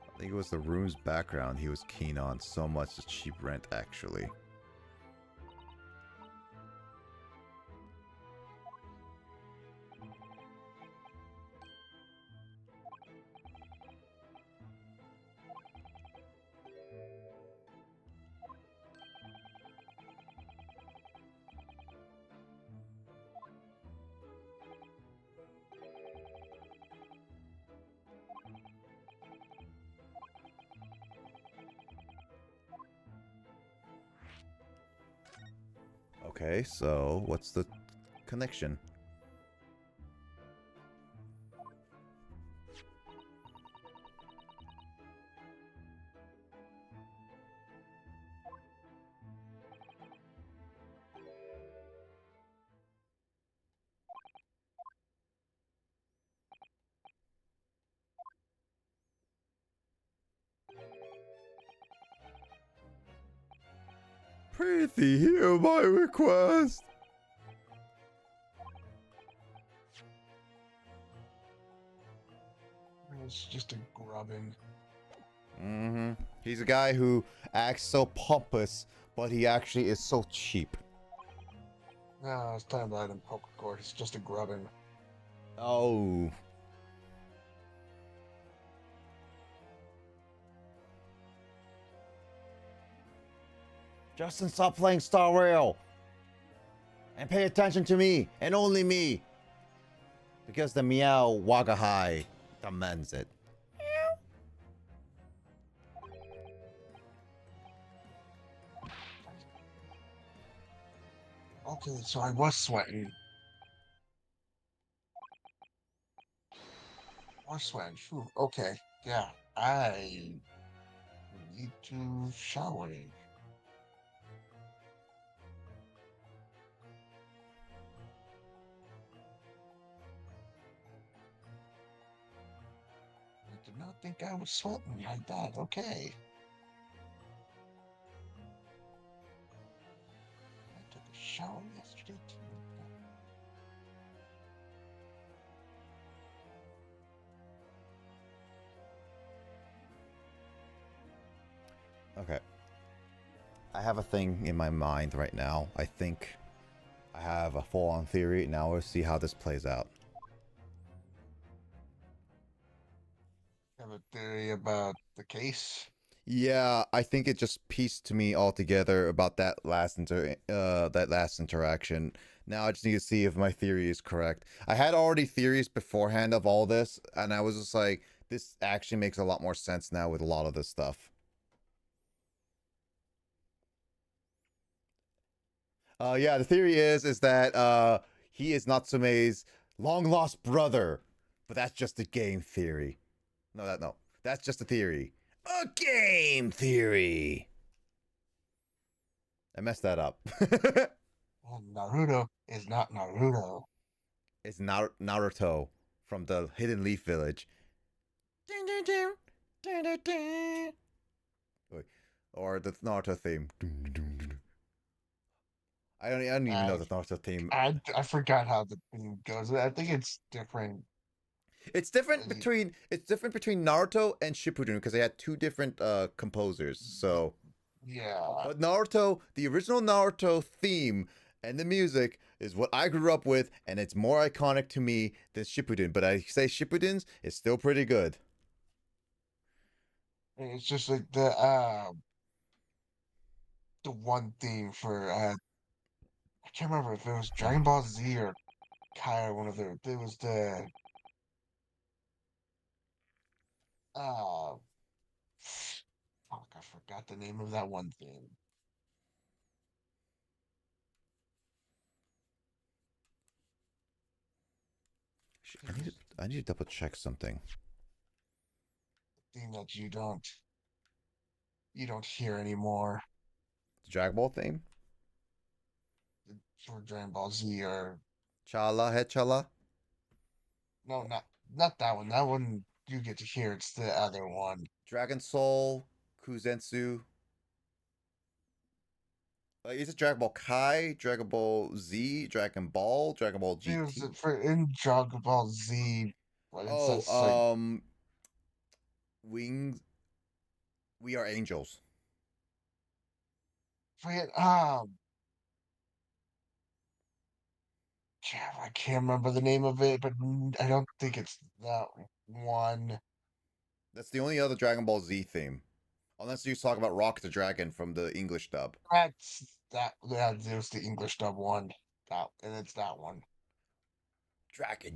Speaker 1: I think it was the room's background he was keen on so much the cheap rent, actually. Okay, so what's the connection? Prithee, hear my request.
Speaker 2: It's just a grubbing.
Speaker 1: Mm-hmm. He's a guy who acts so pompous, but he actually is so cheap.
Speaker 2: No, it's time to let him poke a cord. It's just a grubbing.
Speaker 1: Oh. Justin, stop playing Star Rail. And pay attention to me, and only me. Because the meow wagahai demands it.
Speaker 2: Okay, so I was sweating. Phew. Okay, yeah. I need to shower. I did not think I was sweating like that. Okay. I took a shower yesterday too.
Speaker 1: Okay. I have a thing in my mind right now. I think I have a full-on theory. Now we'll see how this plays out.
Speaker 2: Have a theory about the case.
Speaker 1: Yeah, I think it just pieced to me all together about that last interaction. Now I just need to see if my theory is correct. I had already theories beforehand of all this, and I was just like, this actually makes a lot more sense now with a lot of this stuff. Yeah, the theory is that he is Natsume's long lost brother, but that's just a game theory. No, that's just a theory. A game theory. I messed that up.
Speaker 2: And Naruto is not Naruto.
Speaker 1: It's Naruto from the Hidden Leaf Village. Ding, ding, ding. Wait, or the Naruto theme. I don't even know
Speaker 2: I
Speaker 1: the Naruto theme.
Speaker 2: I forgot how the thing goes. I think it's different.
Speaker 1: It's different between Naruto and Shippuden because they had two different composers. So,
Speaker 2: Yeah,
Speaker 1: but Naruto, the original Naruto theme and the music is what I grew up with, and it's more iconic to me than Shippuden. But I say Shippuden's is still pretty good.
Speaker 2: it's just like the one theme for I can't remember if it was Dragon Ball Z or Kai or one of their. It was the uh fuck, I forgot the name of that one theme.
Speaker 1: I
Speaker 2: It
Speaker 1: need to,
Speaker 2: was
Speaker 1: I need to double check something.
Speaker 2: the theme that you don't hear anymore
Speaker 1: The Dragon Ball theme,
Speaker 2: for Dragon Ball Z or
Speaker 1: Chala Het Chala,
Speaker 2: no, not that one. That one you get to hear. It's the other one.
Speaker 1: Dragon Soul, Kuzensu. Like, is it Dragon Ball Kai, Dragon Ball Z, Dragon Ball, Dragon Ball
Speaker 2: It was
Speaker 1: GT?
Speaker 2: for in Dragon Ball Z, but it
Speaker 1: Oh,
Speaker 2: says like
Speaker 1: Wings. We are angels.
Speaker 2: forget I can't remember the name of it, but I don't think it's that one.
Speaker 1: That's the only other Dragon Ball Z theme, unless you talk about Rock the Dragon from the English dub.
Speaker 2: It was the English dub one. And it's that one.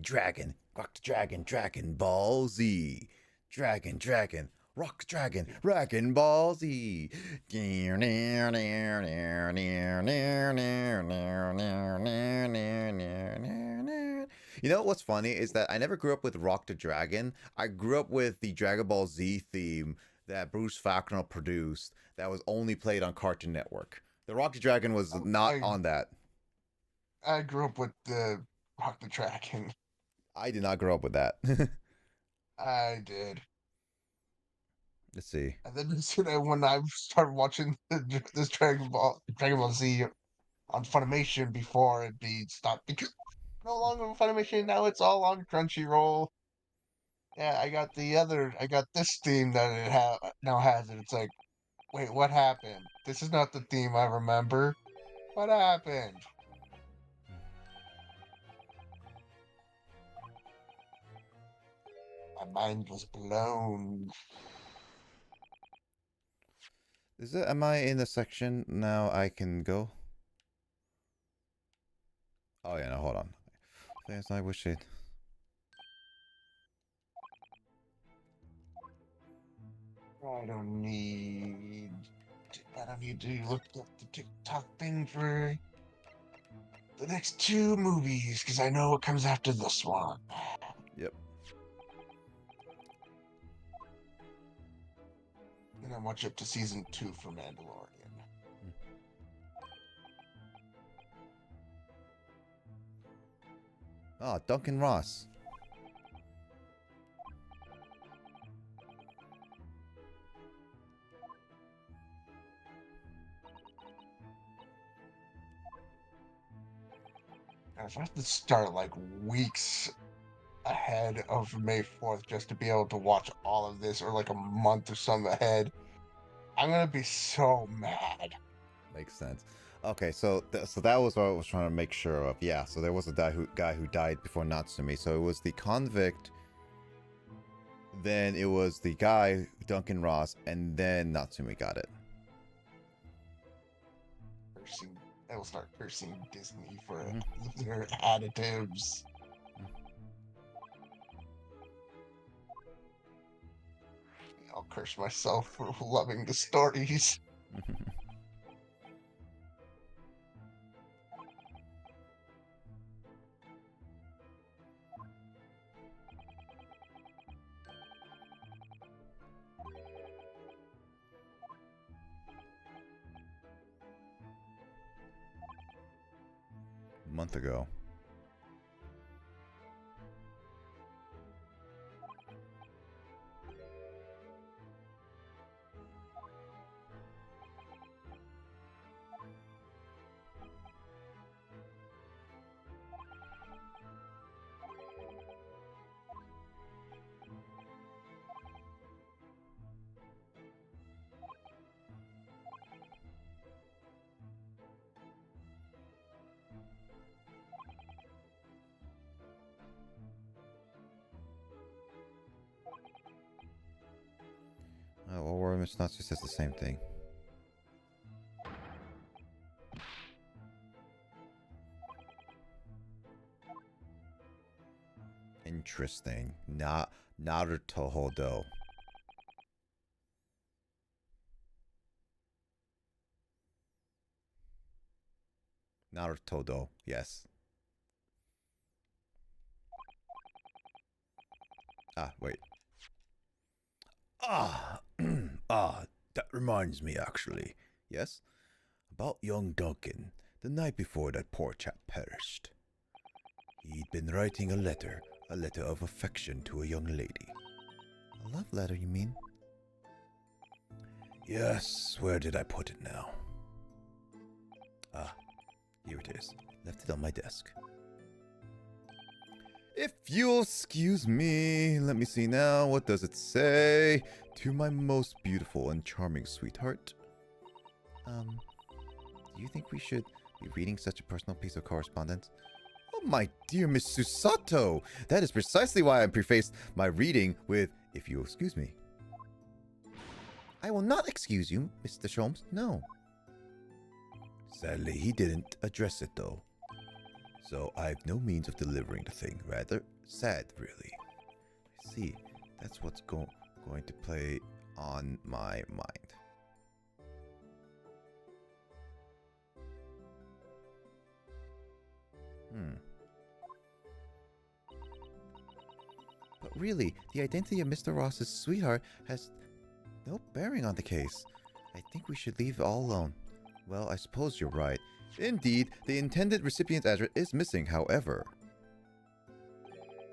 Speaker 1: Dragon, Rock the Dragon, Dragon Ball Z, Dragon, Rock the Dragon, Dragon Ball Z. You know what's funny is that I never grew up with Rock the Dragon. I grew up with the Dragon Ball Z theme that Bruce Facknell produced that was only played on Cartoon Network. The Rock the Dragon was not
Speaker 2: I
Speaker 1: on that.
Speaker 2: I grew up with the Rock the Dragon.
Speaker 1: I did not grow up with that.
Speaker 2: I did.
Speaker 1: Let's see.
Speaker 2: And then when I started watching this Dragon Ball Z on Funimation before it be stopped because no longer on Funimation now it's all on Crunchyroll. Yeah, I got this theme that now has it. It's like, wait, what happened? This is not the theme I remember. What happened? My mind was blown.
Speaker 1: Is it? Am I in the section now? I can go. Oh yeah, no, hold on. Things I wish it.
Speaker 2: I don't need. I don't need to look up the TikTok thing for the next two movies because I know what comes after this one.
Speaker 1: Yep.
Speaker 2: And I'm watching up to season 2 for Mandalorian.
Speaker 1: Ah, Duncan Ross.
Speaker 2: And if I have to start like weeks ahead of May 4th just to be able to watch all of this, or like a month or something ahead, I'm gonna be so mad.
Speaker 1: Makes sense. Okay, so that was what I was trying to make sure of. Yeah, so there was a guy who died before Natsumi. So it was the convict, then it was the guy Duncan Ross, and then Natsumi got it.
Speaker 2: Cursing, I will start cursing Disney for
Speaker 1: Hmm.
Speaker 2: their additives. I'll curse myself for loving the stories.
Speaker 1: A month ago. Or Miss Natsu says the same thing. Interesting. Naruto Hodo. Naruto do, yes. Wait. That reminds me, actually. Yes? About young Duncan, the night before that poor chap perished. He'd been writing a letter of affection to a young lady. A love letter, you mean? Yes, where did I put it now? Here it is. Left it on my desk. If you'll excuse me, let me see now. What does it say? To my most beautiful and charming sweetheart. Do you think we should be reading such a personal piece of correspondence? Oh, my dear Miss Susato! That is precisely why I prefaced my reading with, if you'll excuse me. I will not excuse you, Mr. Sholmes, no. Sadly, he didn't address it, though. So I have no means of delivering the thing. Rather sad, really. I see. That's what's going to play on my mind. But really, the identity of Mr. Ross's sweetheart has no bearing on the case. I think we should leave it all alone. Well, I suppose you're right. Indeed, the intended recipient's address is missing, however.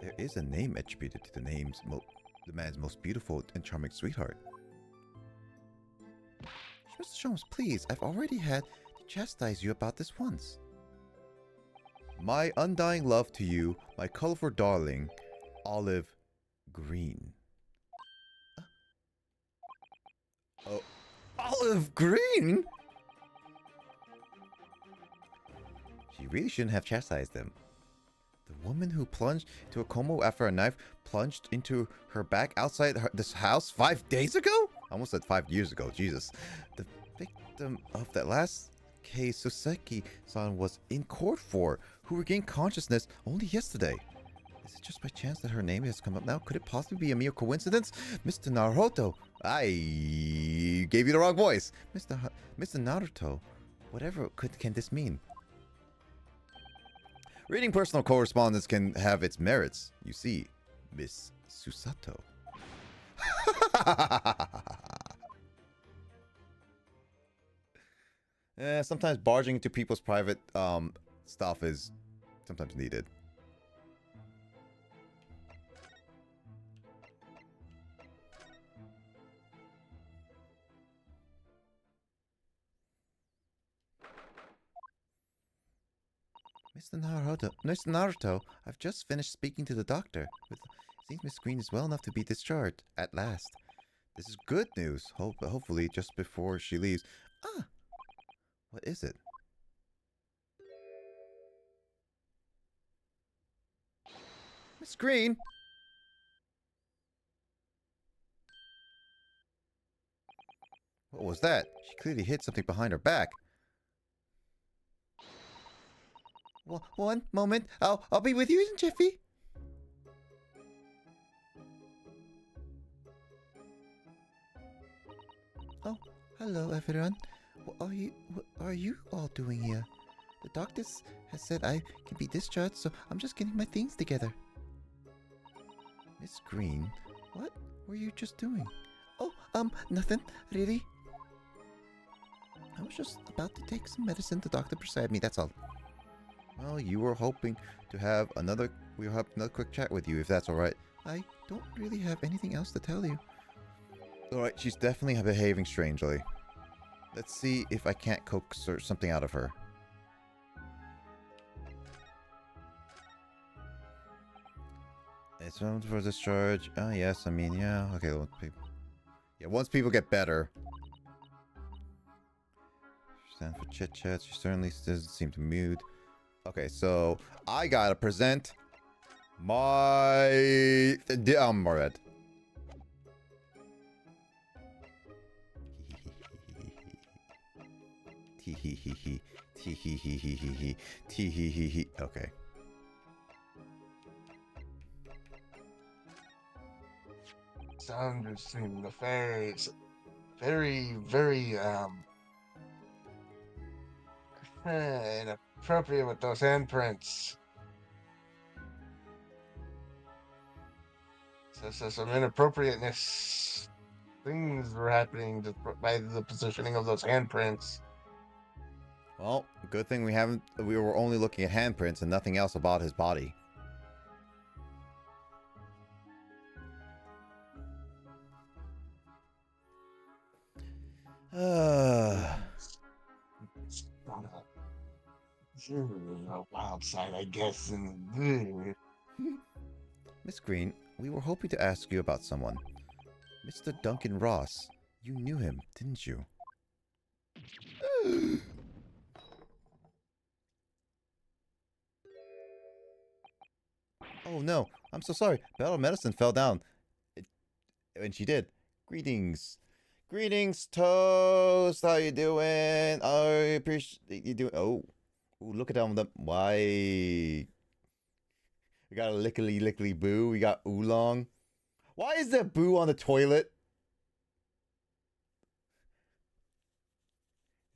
Speaker 1: There is a name attributed to the man's most beautiful and charming sweetheart. Mr. Sholmes, please, I've already had to chastise you about this once. My undying love to you, my colorful darling, Olive Green. Oh, Olive Green? She really shouldn't have chastised him. The woman who plunged into a coma after a knife plunged into her back outside this house 5 days ago? I almost said 5 years ago, Jesus. The victim of that last case Soseki-san was in court for, who regained consciousness only yesterday. Is it just by chance that her name has come up now? Could it possibly be a mere coincidence? Mr. Naruto, I gave you the wrong voice. Mr. Naruto, whatever can this mean? Reading personal correspondence can have its merits, you see, Miss Susato. Sometimes barging into people's private stuff is sometimes needed. Mr. Naruto, I've just finished speaking to the doctor. It seems Miss Green is well enough to be discharged, at last. This is good news, hopefully just before she leaves. What is it? Miss Green! What was that? She clearly hit something behind her back. One moment. I'll be with you in jiffy. Oh, hello everyone. What are you all doing here? The doctor has said I can be discharged, so I'm just getting my things together. Miss Green, what were you just doing? Oh, nothing, really. I was just about to take some medicine the doctor prescribed me, that's all. Well, we were hoping to have another quick chat with you, if that's alright. I don't really have anything else to tell you. Alright, she's definitely behaving strangely. Let's see if I can't coax something out of her. It's room for discharge. Oh, yes, I mean, yeah. Okay, once people get better. Stand for chit-chat. She certainly doesn't seem to mood. Okay, so I gotta present my... Mored. Tee hee hee hee. Tee hee hee hee hee hee. Tee hee hee hee. Okay.
Speaker 2: Sounds seem nefarious. Very, very inappropriate with those handprints. So some inappropriateness. Things were happening just by the positioning of those handprints.
Speaker 1: Well, good thing we were only looking at handprints and nothing else about his body.
Speaker 2: A wild side, I guess. And
Speaker 1: Miss Green, we were hoping to ask you about someone. Mr. Duncan Ross. You knew him, didn't you? Oh no, I'm so sorry. Battle Medicine fell down. And she did. Greetings. Greetings, Toast. How you doing? I appreciate you doing. Oh. Ooh, look at them. Why? We got a lickly boo. We got oolong. Why is there boo on the toilet?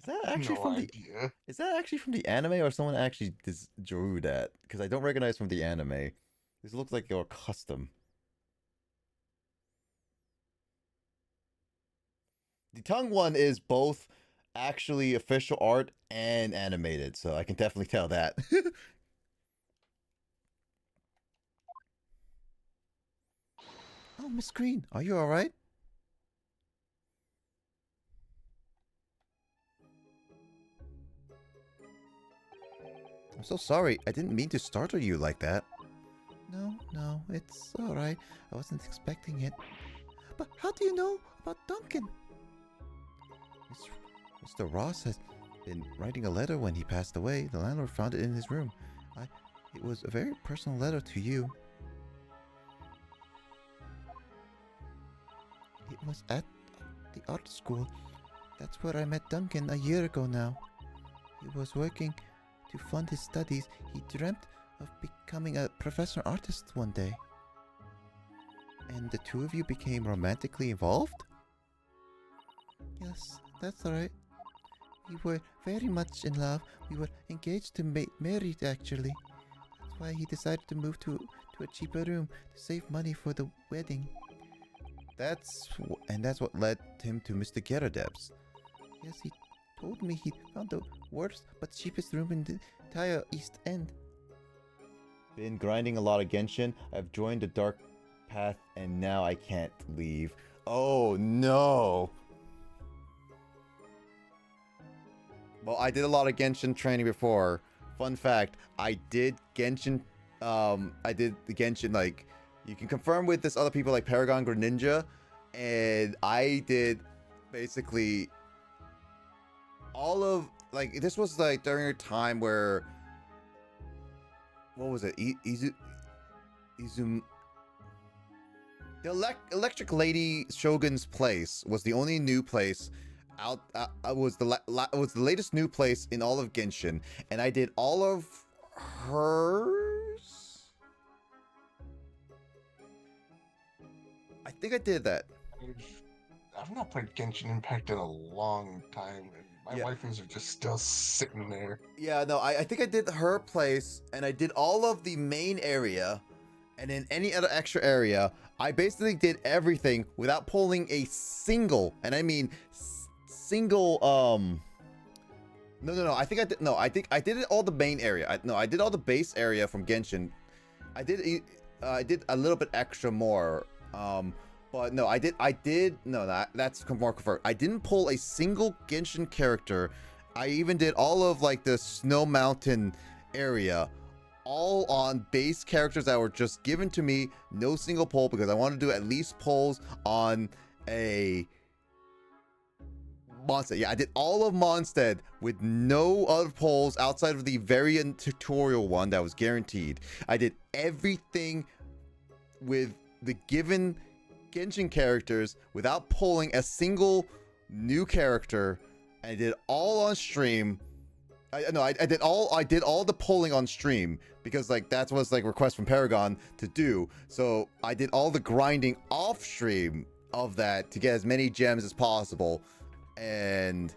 Speaker 1: Is that actually from
Speaker 2: idea.
Speaker 1: Is that actually from the anime or someone actually drew that? Because I don't recognize from the anime. This looks like your custom. The tongue one is both actually official art and animated, so I can definitely tell that. Oh, Miss Green, are you alright? I'm so sorry. I didn't mean to startle you like that. No, it's alright. I wasn't expecting it. But how do you know about Duncan? Mr. Ross has been writing a letter when he passed away. The landlord found it in his room. It was a very personal letter to you. It was at the art school. That's where I met Duncan a year ago now. He was working to fund his studies. He dreamt of becoming a professional artist one day. And the two of you became romantically involved? Yes, that's right. We were very much in love. We were engaged to married, actually. That's why he decided to move to a cheaper room to save money for the wedding. That's what led him to Mr. Geradeb's. Yes, he told me he found the worst but cheapest room in the entire East End. Been grinding a lot of Genshin. I've joined the dark path and now I can't leave. Oh no! Well, I did a lot of Genshin training before. Fun fact, I did Genshin, I did the Genshin, like, you can confirm with this other people like Paragon Greninja, and I did basically all of, like, this was like during a time where, what was it, Izum, the Electric Lady Shogun's place was the only new place out, was the latest new place in all of Genshin, and I did all of hers. I think I did that.
Speaker 2: I've not played Genshin Impact in a long time, and my waifus are just still sitting there.
Speaker 1: Yeah, no, I think I did her place, and I did all of the main area, and in any other extra area, I basically did everything without pulling a single, and I mean single, no, I think I did, no, I think I did it all the main area. I did all the base area from Genshin. I did a little bit extra more, but no, no, that's more confirmed. I didn't pull a single Genshin character. I even did all of, like, the Snow Mountain area, all on base characters that were just given to me, no single pull, because I wanted to do at least pulls on a Mondstadt. Yeah, I did all of Mondstadt with no other polls outside of the variant tutorial one that was guaranteed. I did everything with the given Genshin characters without pulling a single new character, and I did it all on stream. I did all the polling on stream because like that's what's like request from Paragon to do. So I did all the grinding off stream of that to get as many gems as possible, and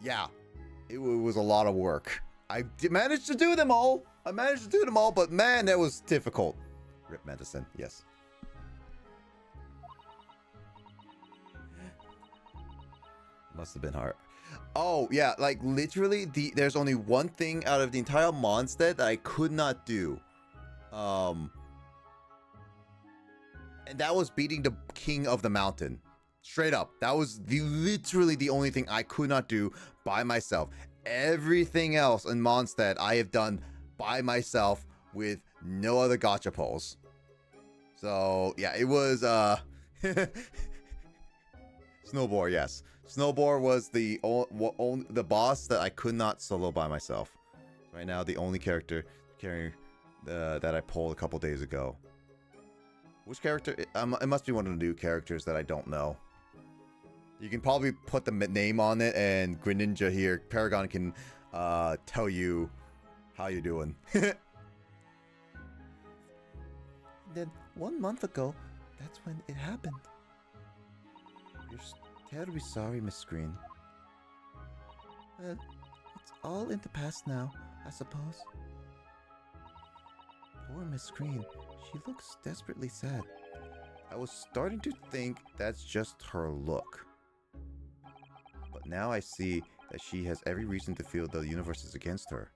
Speaker 1: yeah, it was a lot of work. Managed to do them all. But man, that was difficult. Rip medicine, yes. Must have been hard. Oh, yeah, like literally there's only one thing out of the entire Mondstadt that I could not do. And that was beating the King of the Mountain. Straight up. That was literally the only thing I could not do by myself. Everything else in Mondstadt I have done by myself with no other gacha pulls. So, yeah, it was Snowboard, yes. Snowboard was the boss that I could not solo by myself. Right now, the only character carrying that I pulled a couple days ago. Which character? It must be one of the new characters that I don't know. You can probably put the name on it, and Greninja here, Paragon, can tell you how you're doing. Then 1 month ago, that's when it happened. You're terribly sorry, Miss Green. Well, it's all in the past now, I suppose. Poor Miss Green. She looks desperately sad. I was starting to think that's just her look. But now I see that she has every reason to feel the universe is against her.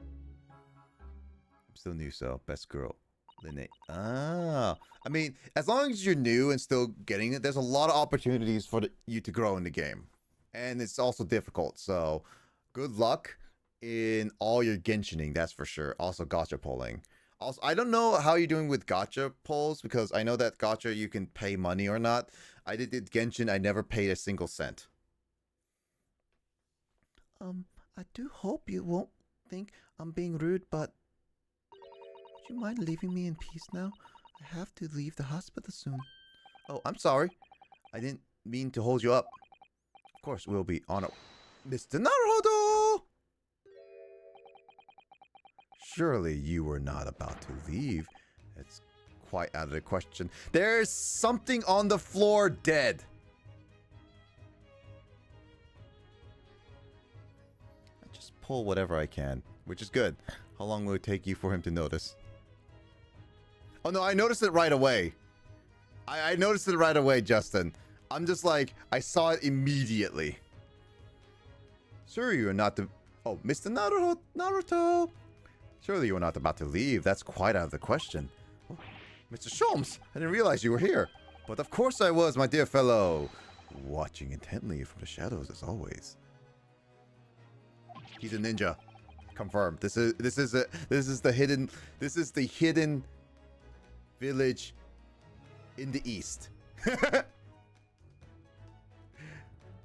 Speaker 1: I'm still new, so best girl. Linnae. Ah. I mean, as long as you're new and still getting it, there's a lot of opportunities for you to grow in the game. And it's also difficult, so good luck in all your Genshining, that's for sure. Also, gacha pulling. Also, I don't know how you're doing with gacha pulls, because I know that gacha you can pay money or not. I did Genshin, I never paid a single cent. I do hope you won't think I'm being rude, but would you mind leaving me in peace now? I have to leave the hospital soon. Oh, I'm sorry. I didn't mean to hold you up. Of course, we'll be on a... Mr. Naruhodo! Surely you were not about to leave. It's quite out of the question. There's something on the floor dead. I just pull whatever I can, which is good. How long will it take you for him to notice? Oh no, I noticed it right away. I noticed it right away, Justin. I'm just like, I saw it immediately. Sure, you are not the... Oh, Mr. Naruto. Surely you are not about to leave. That's quite out of the question. Oh, Mr. Sholmes, I didn't realize you were here. But of course I was, my dear fellow. Watching intently from the shadows as always. He's a ninja. Confirmed. This is the hidden village in the east.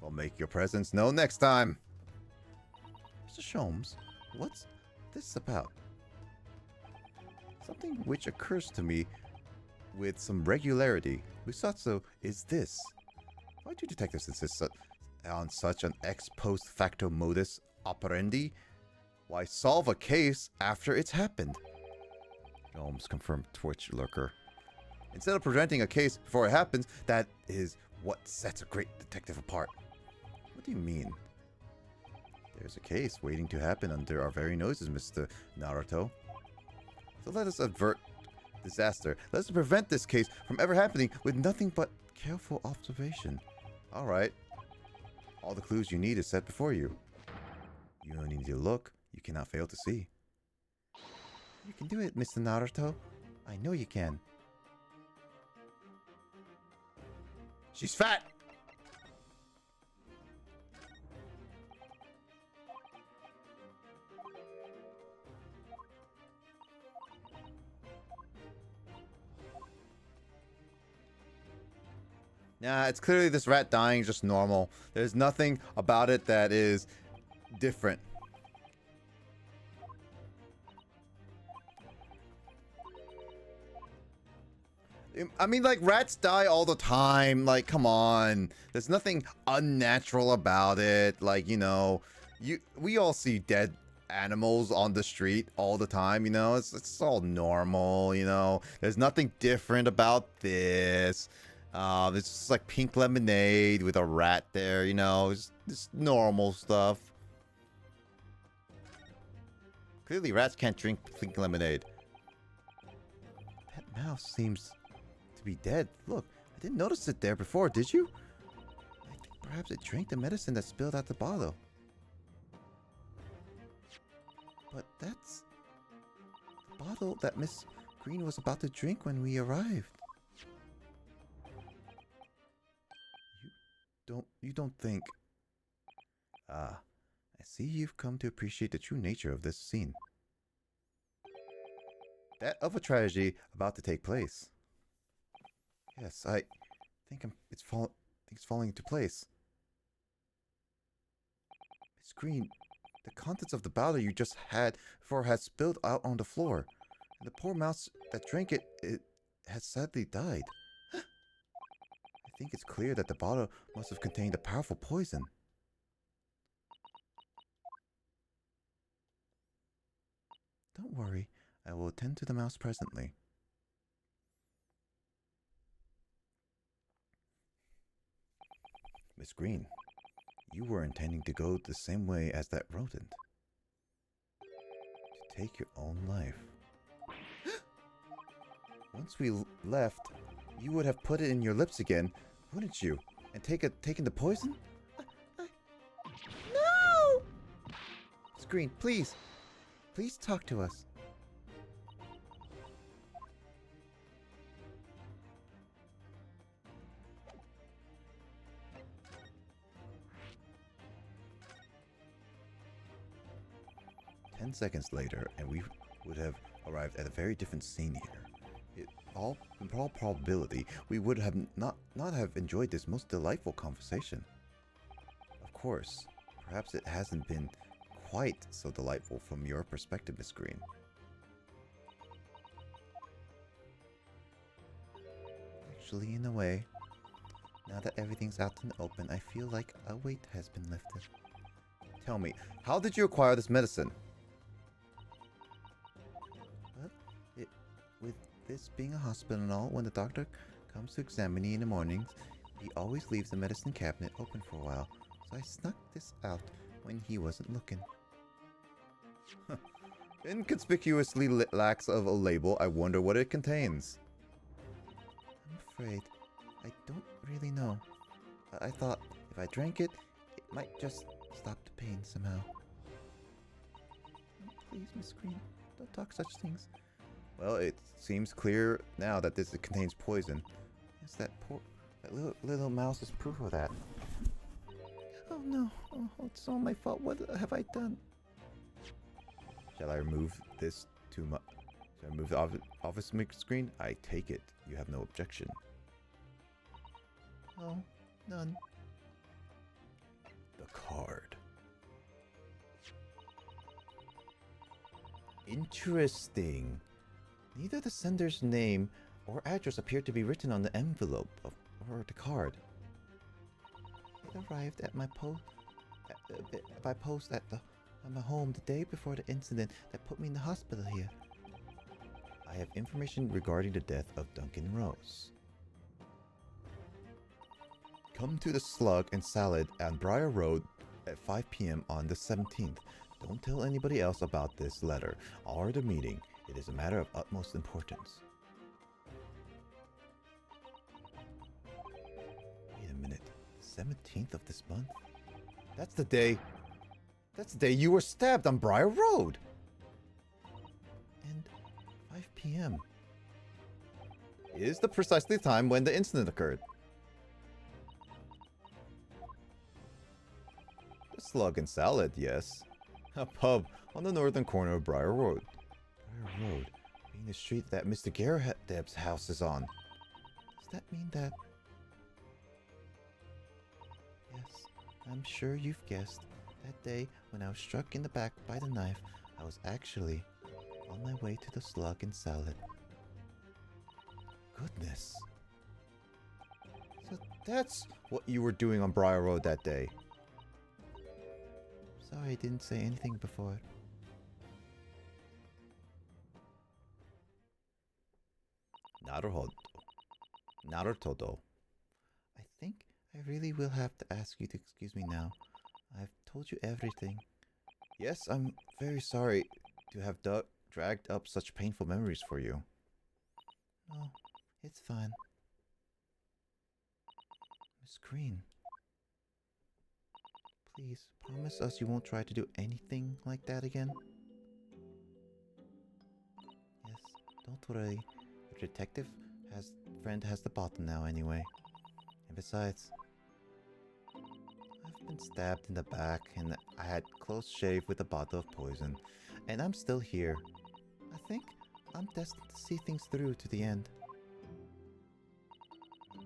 Speaker 1: We'll make your presence known next time. Mr. Sholmes, what's this about? Something which occurs to me with some regularity. Lusatsu is this. Why do detectives insist on such an ex post facto modus operandi? Why solve a case after it's happened? Sholmes confirmed Twitch lurker. Instead of preventing a case before it happens, that is what sets a great detective apart. What do you mean? There's a case waiting to happen under our very noses, Mr. Naruto. So let us avert disaster. Let us prevent this case from ever happening with nothing but careful observation. Alright. All the clues you need is set before you. You only need to look. You cannot fail to see. You can do it, Mr. Naruto. I know you can. She's fat! Nah, it's clearly this rat dying, just normal. There's nothing about it that is different. I mean, like, rats die all the time. Like, come on. There's nothing unnatural about it. Like, you know, we all see dead animals on the street all the time, you know? It's all normal, you know? There's nothing different about this. It's just like pink lemonade with a rat there, you know? It's normal stuff. Clearly, rats can't drink pink lemonade. That mouse seems to be dead. Look, I didn't notice it there before, did you? I think perhaps it drank the medicine that spilled out the bottle. But that's the bottle that Miss Green was about to drink when we arrived. You don't think... Ah, I see you've come to appreciate the true nature of this scene. That of a tragedy about to take place. Yes, I think it's falling into place. Miss Green, the contents of the bottle you just had before had spilled out on the floor. And the poor mouse that drank it has sadly died. I think it's clear that the bottle must have contained a powerful poison. Don't worry, I will attend to the mouse presently. Miss Green, you were intending to go the same way as that rodent. To take your own life. Once we left, you would have put it in your lips again, wouldn't you? And taken the poison? No! Miss Green, please. Please talk to us. Ten seconds later, and we would have arrived at a very different scene here. In all probability, we would have not have enjoyed this most delightful conversation. Of course, perhaps it hasn't been quite so delightful from your perspective, Miss Green. Actually, in a way, now that everything's out in the open, I feel like a weight has been lifted. Tell me, how did you acquire this medicine? Well, with this being a hospital and all, when the doctor comes to examine me in the mornings, he always leaves the medicine cabinet open for a while, so I snuck this out when he wasn't looking. Inconspicuously lacks of a label. I wonder what it contains. I'm afraid I don't really know. But I thought if I drank it, it might just stop the pain somehow. Oh, please, Miss Green, don't talk such things. Well, it seems clear now that this contains poison. Yes, that little mouse is proof of that. Oh no! Oh, it's all my fault. What have I done? Shall I remove this to my... Shall I remove the office screen? I take it. You have no objection. Oh, none. The card. Interesting. Neither the sender's name or address appeared to be written on the envelope or the card. It arrived at my post at my home the day before the incident that put me in the hospital here. I have information regarding the death of Duncan Rose. Come to the Slug and Salad on Briar Road at 5 p.m. on the 17th. Don't tell anybody else about this letter or the meeting. It is a matter of utmost importance. Wait a minute. The 17th of this month? That's the day you were stabbed on Briar Road! And 5 p.m. is the precisely time when the incident occurred. The Slug and Salad, yes. A pub on the northern corner of Briar Road. Briar Road being the street that Mr. Garrett house is on. Does that mean that... Yes, I'm sure you've guessed. That day, when I was struck in the back by the knife, I was actually on my way to the Slug and Salad. goodness. So that's what you were doing on Briar Road that day. Sorry I didn't say anything before. Naruto. I think I really will have to ask you to excuse me now. I've told you everything. Yes, I'm very sorry to have dragged up such painful memories for you. No, it's fine. Miss Green. Please, promise us you won't try to do anything like that again? Yes, don't worry. The detective friend has the bottom now anyway. And besides, I've been stabbed in the back and I had close shave with a bottle of poison. And I'm still here. I think I'm destined to see things through to the end.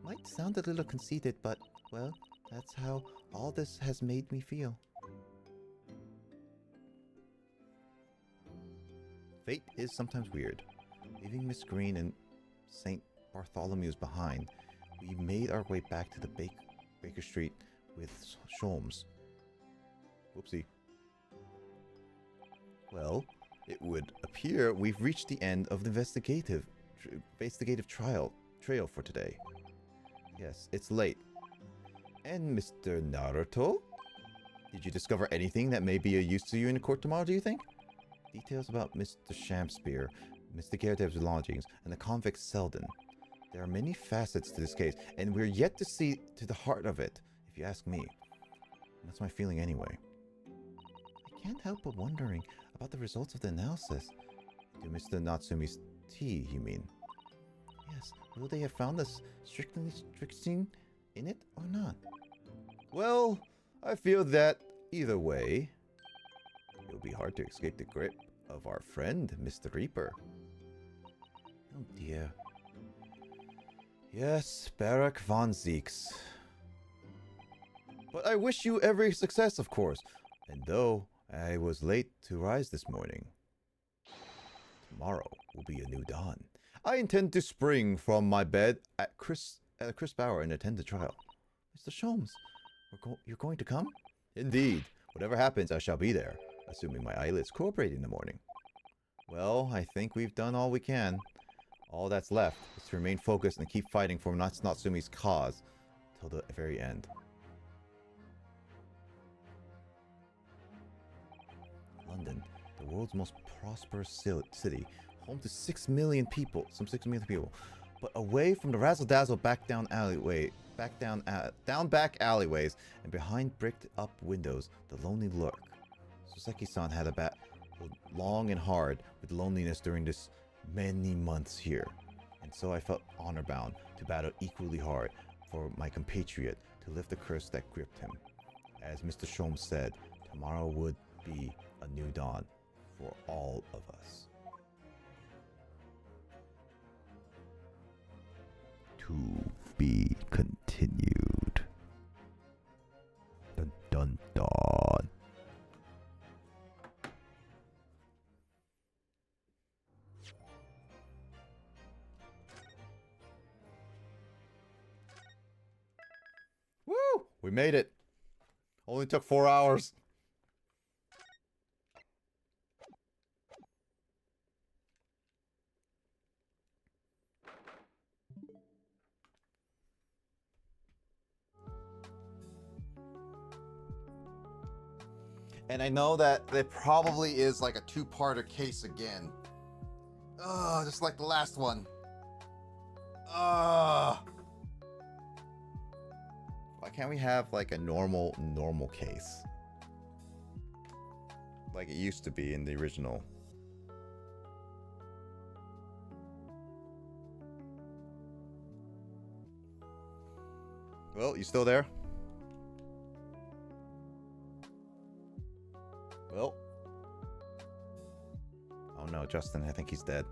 Speaker 1: Might sound a little conceited, but, well, that's how all this has made me feel. Fate is sometimes weird. Leaving Miss Green and St. Bartholomew's behind, we made our way back to the Baker Street with Sholmes. Whoopsie. Well, it would appear we've reached the end of the investigative trail for today. Yes, it's late. And Mr. Naruto? Did you discover anything that may be of use to you in the court tomorrow, do you think? Details about Mr. Shampspeare, Mr. Caretev's lodgings, and the convict Selden. There are many facets to this case, and we're yet to see to the heart of it, if you ask me. That's my feeling anyway. I can't help but wondering about the results of the analysis. To Mr. Natsumi's tea, you mean? Yes, will they have found the strychnine in it or not? Well, I feel that either way, it'll be hard to escape the grip of our friend, Mr. Reaper. Oh dear. Yes, Barak von Zeeks. But I wish you every success, of course. And though I was late to rise this morning, tomorrow will be a new dawn. I intend to spring from my bed at a crisp hour and attend the trial. Mr. Sholmes, you're going to come? Indeed. Whatever happens, I shall be there, assuming my eyelids cooperate in the morning. Well, I think we've done all we can. All that's left is to remain focused and keep fighting for Natsumi's cause till the very end. London, the world's most prosperous city, home to 6 million people, but away from the razzle-dazzle down back alleyways and behind bricked-up windows, the lonely lurk. Soseki-san had a battle long and hard with loneliness during this many months here, and so I felt honor-bound to battle equally hard for my compatriot to lift the curse that gripped him. As Mr. Sholmes said, tomorrow would be a new dawn for all of us. To be continued. Dun dun dun. Woo! We made it. Only took 4 hours. And I know that there probably is like a two-parter case again. Just like the last one. Why can't we have like a normal case? Like it used to be in the original. Well, you still there? Well. Oh no, Justin, I think he's dead.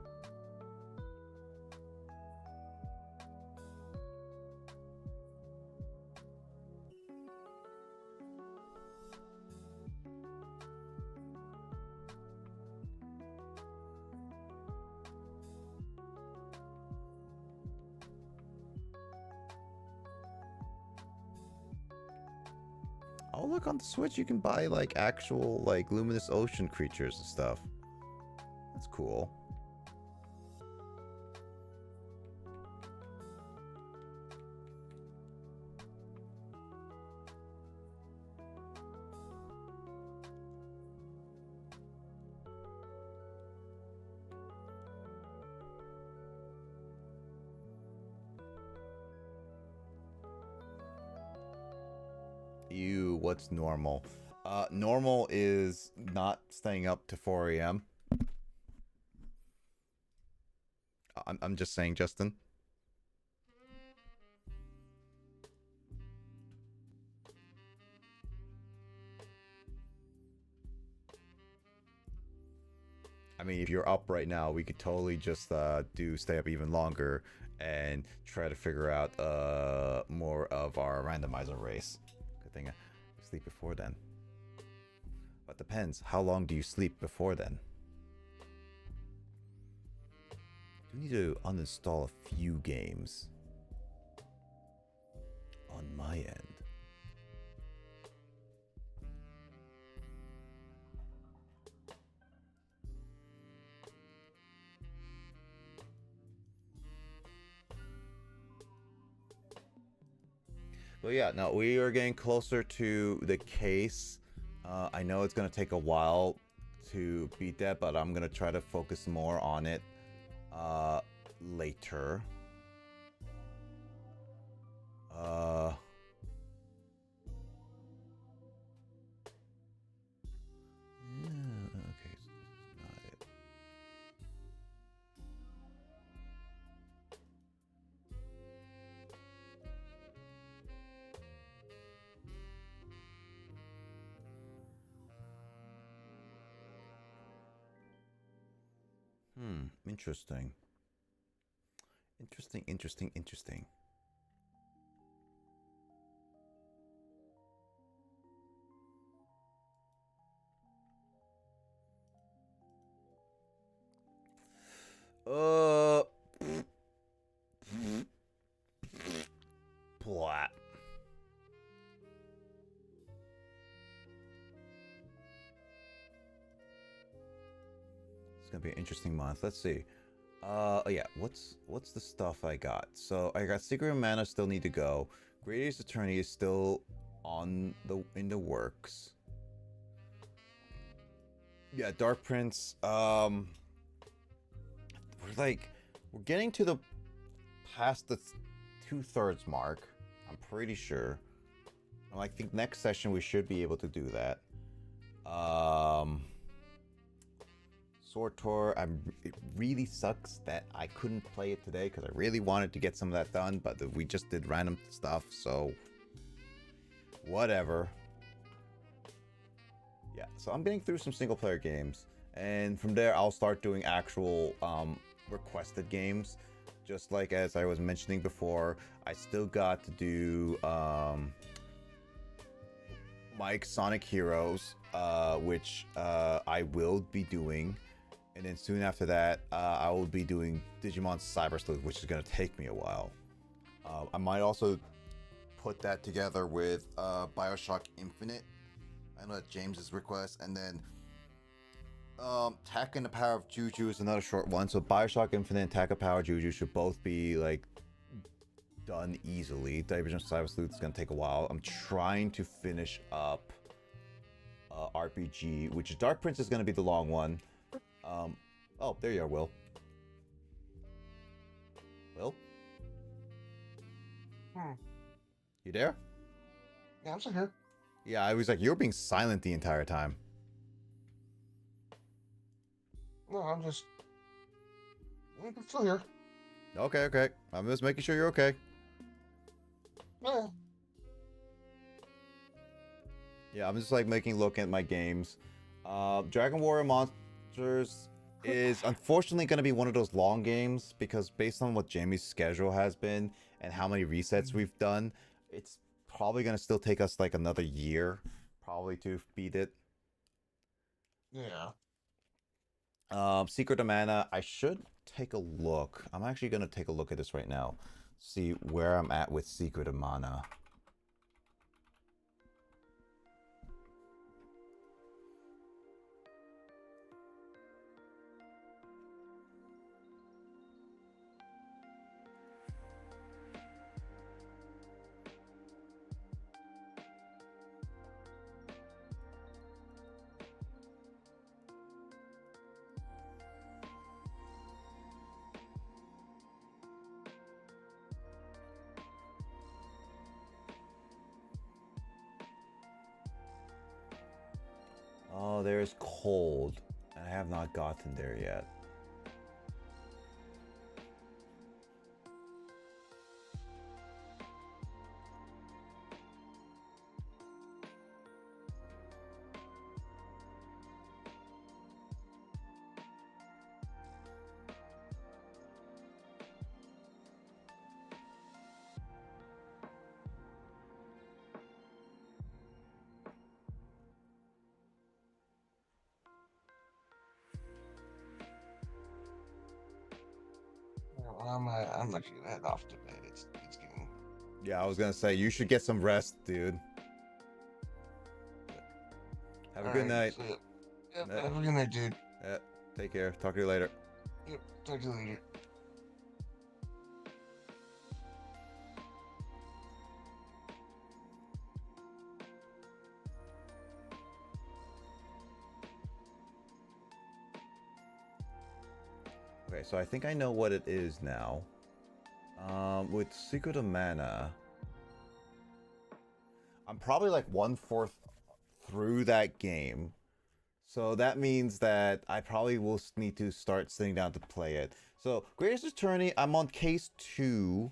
Speaker 1: Oh, look, on the Switch you can buy like actual like luminous ocean creatures and stuff. That's cool. What's normal? Normal is not staying up to 4 a.m. I'm just saying, Justin. I mean, if you're up right now, we could totally just stay up even longer and try to figure out more of our randomizer race. Good thing I sleep before then. But depends. How long do you sleep before then? Do need to uninstall a few games on my end. But yeah, no, we are getting closer to the case. I know it's going to take a while to beat that, but I'm going to try to focus more on it later. Okay, so this is not it. Interesting. Interesting. Blah. It's gonna be an interesting month. Let's see. Oh yeah, what's the stuff I got? So I got Secret of Mana still need to go. Great Ace Attorney is still in the works. Yeah, Dark Prince. We're getting to the past the 2/3 mark. I'm pretty sure. I think next session we should be able to do that. Sword Tour. It really sucks that I couldn't play it today because I really wanted to get some of that done, but we just did random stuff, so whatever. Yeah, so I'm getting through some single player games, and from there I'll start doing actual requested games. Just like as I was mentioning before, I still got to do Mike Sonic Heroes, which I will be doing. And then soon after that, I will be doing Digimon Cyber Sleuth, which is going to take me a while. I might also put that together with Bioshock Infinite. I know that James's request. And then Attack and the Power of Juju is another short one. So Bioshock Infinite and Attack and Power of Juju should both be like done easily. Division Cyber Sleuth is going to take a while. I'm trying to finish up RPG, which is Dark Prince is going to be the long one. Oh, there you are, Will. Will? You there?
Speaker 2: Yeah, I'm still here.
Speaker 1: Yeah, I was like, you were being silent the entire time.
Speaker 2: No, I'm still here.
Speaker 1: Okay. I'm just making sure you're okay.
Speaker 2: Yeah.
Speaker 1: Yeah, I'm just like looking at my games. Dragon Warrior Monsters is unfortunately going to be one of those long games because based on what Jamie's schedule has been and how many resets we've done, it's probably going to still take us like another year probably to beat it.
Speaker 2: Yeah.
Speaker 1: Secret of Mana, I should take a look. I'm actually going to take a look at this right now. See where I'm at with Secret of Mana. Oh, there's cold. I have not gotten there yet.
Speaker 2: I'm actually gonna head off to bed. It's getting.
Speaker 1: Yeah, I was gonna say you should get some rest, dude. Have a good night.
Speaker 2: So, yep, have a good night, dude.
Speaker 1: Yeah, take care. Talk to you later.
Speaker 2: Yep, talk to you later.
Speaker 1: Okay, so I think I know what it is now. With Secret of Mana, I'm probably like 1/4 through that game. So that means that I probably will need to start sitting down to play it. So, Greatest Attorney, I'm on case 2,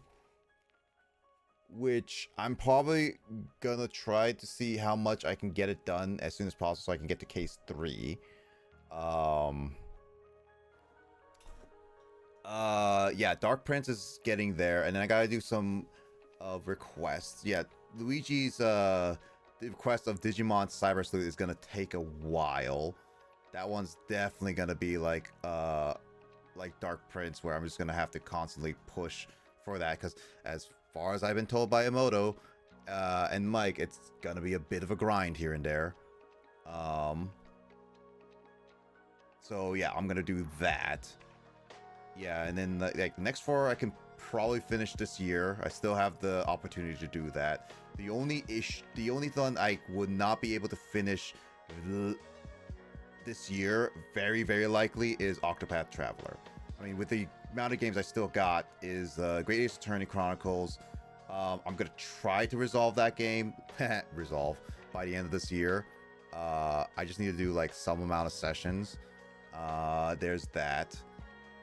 Speaker 1: which I'm probably gonna try to see how much I can get it done as soon as possible so I can get to case 3. Yeah, Dark Prince is getting there, and then I gotta do some requests. Yeah, Luigi's the request of Digimon Cyber Sleuth is gonna take a while. That one's definitely gonna be like Dark Prince, where I'm just gonna have to constantly push for that, because as far as I've been told by Emoto and Mike, it's gonna be a bit of a grind here and there. So yeah, I'm gonna do that. Yeah, and then like next 4 I can probably finish this year. I still have the opportunity to do that. The only thing I would not be able to finish this year, very, very likely, is Octopath Traveler. I mean, with the amount of games I still got, is Great Ace Attorney Chronicles. I'm gonna try to resolve that game, by the end of this year. I just need to do like some amount of sessions. There's that.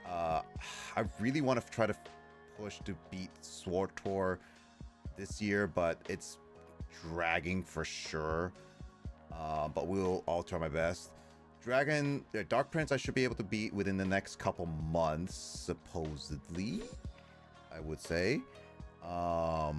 Speaker 1: I really want to try to push to beat Sword Tour this year, but it's dragging for sure. But I'll try my best. Dark Prince I should be able to beat within the next couple months, supposedly, I would say. Yeah,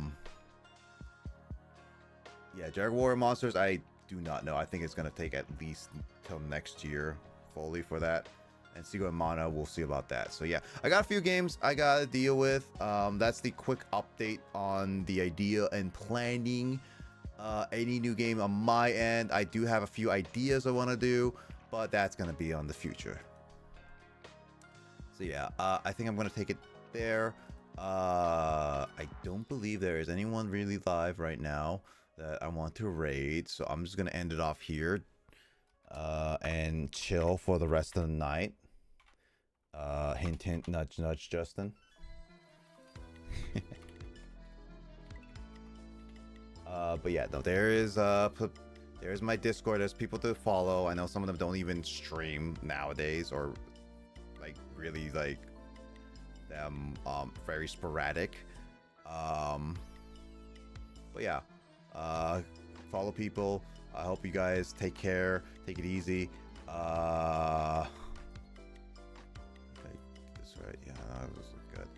Speaker 1: Dragon Warrior Monsters, I do not know. I think it's going to take at least till next year fully for that. And Secret of Mana, we'll see about that. So yeah, I got a few games I gotta deal with. That's the quick update on the idea and planning any new game on my end. I do have a few ideas I want to do, but that's gonna be on the future. So yeah, I think I'm gonna take it there. I don't believe there is anyone really live right now that I want to raid, so I'm just gonna end it off here and chill for the rest of the night. Hint, hint, nudge, nudge, Justin. But yeah, no, there's my Discord. There's people to follow. I know some of them don't even stream nowadays, or like really like them very sporadic. But yeah, follow people. I hope you guys take care. Take it easy. Right, yeah, that was good.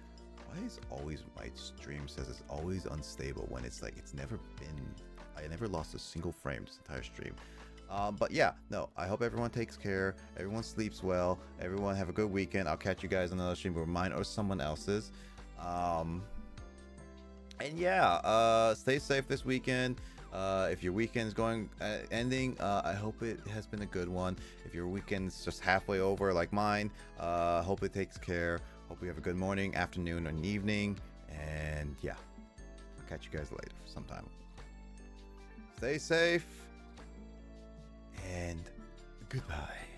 Speaker 1: Why is always my stream says it's always unstable when it's like it's never been, I never lost a single frame this entire stream. But yeah, no, I hope everyone takes care, everyone sleeps well, everyone have a good weekend. I'll catch you guys on another stream with mine or someone else's. And yeah, stay safe this weekend. If your weekend's ending, I hope it has been a good one. If your weekend's just halfway over like mine, hope it takes care. Hope you have a good morning, afternoon, and evening. And yeah, I'll catch you guys later sometime. Stay safe and goodbye.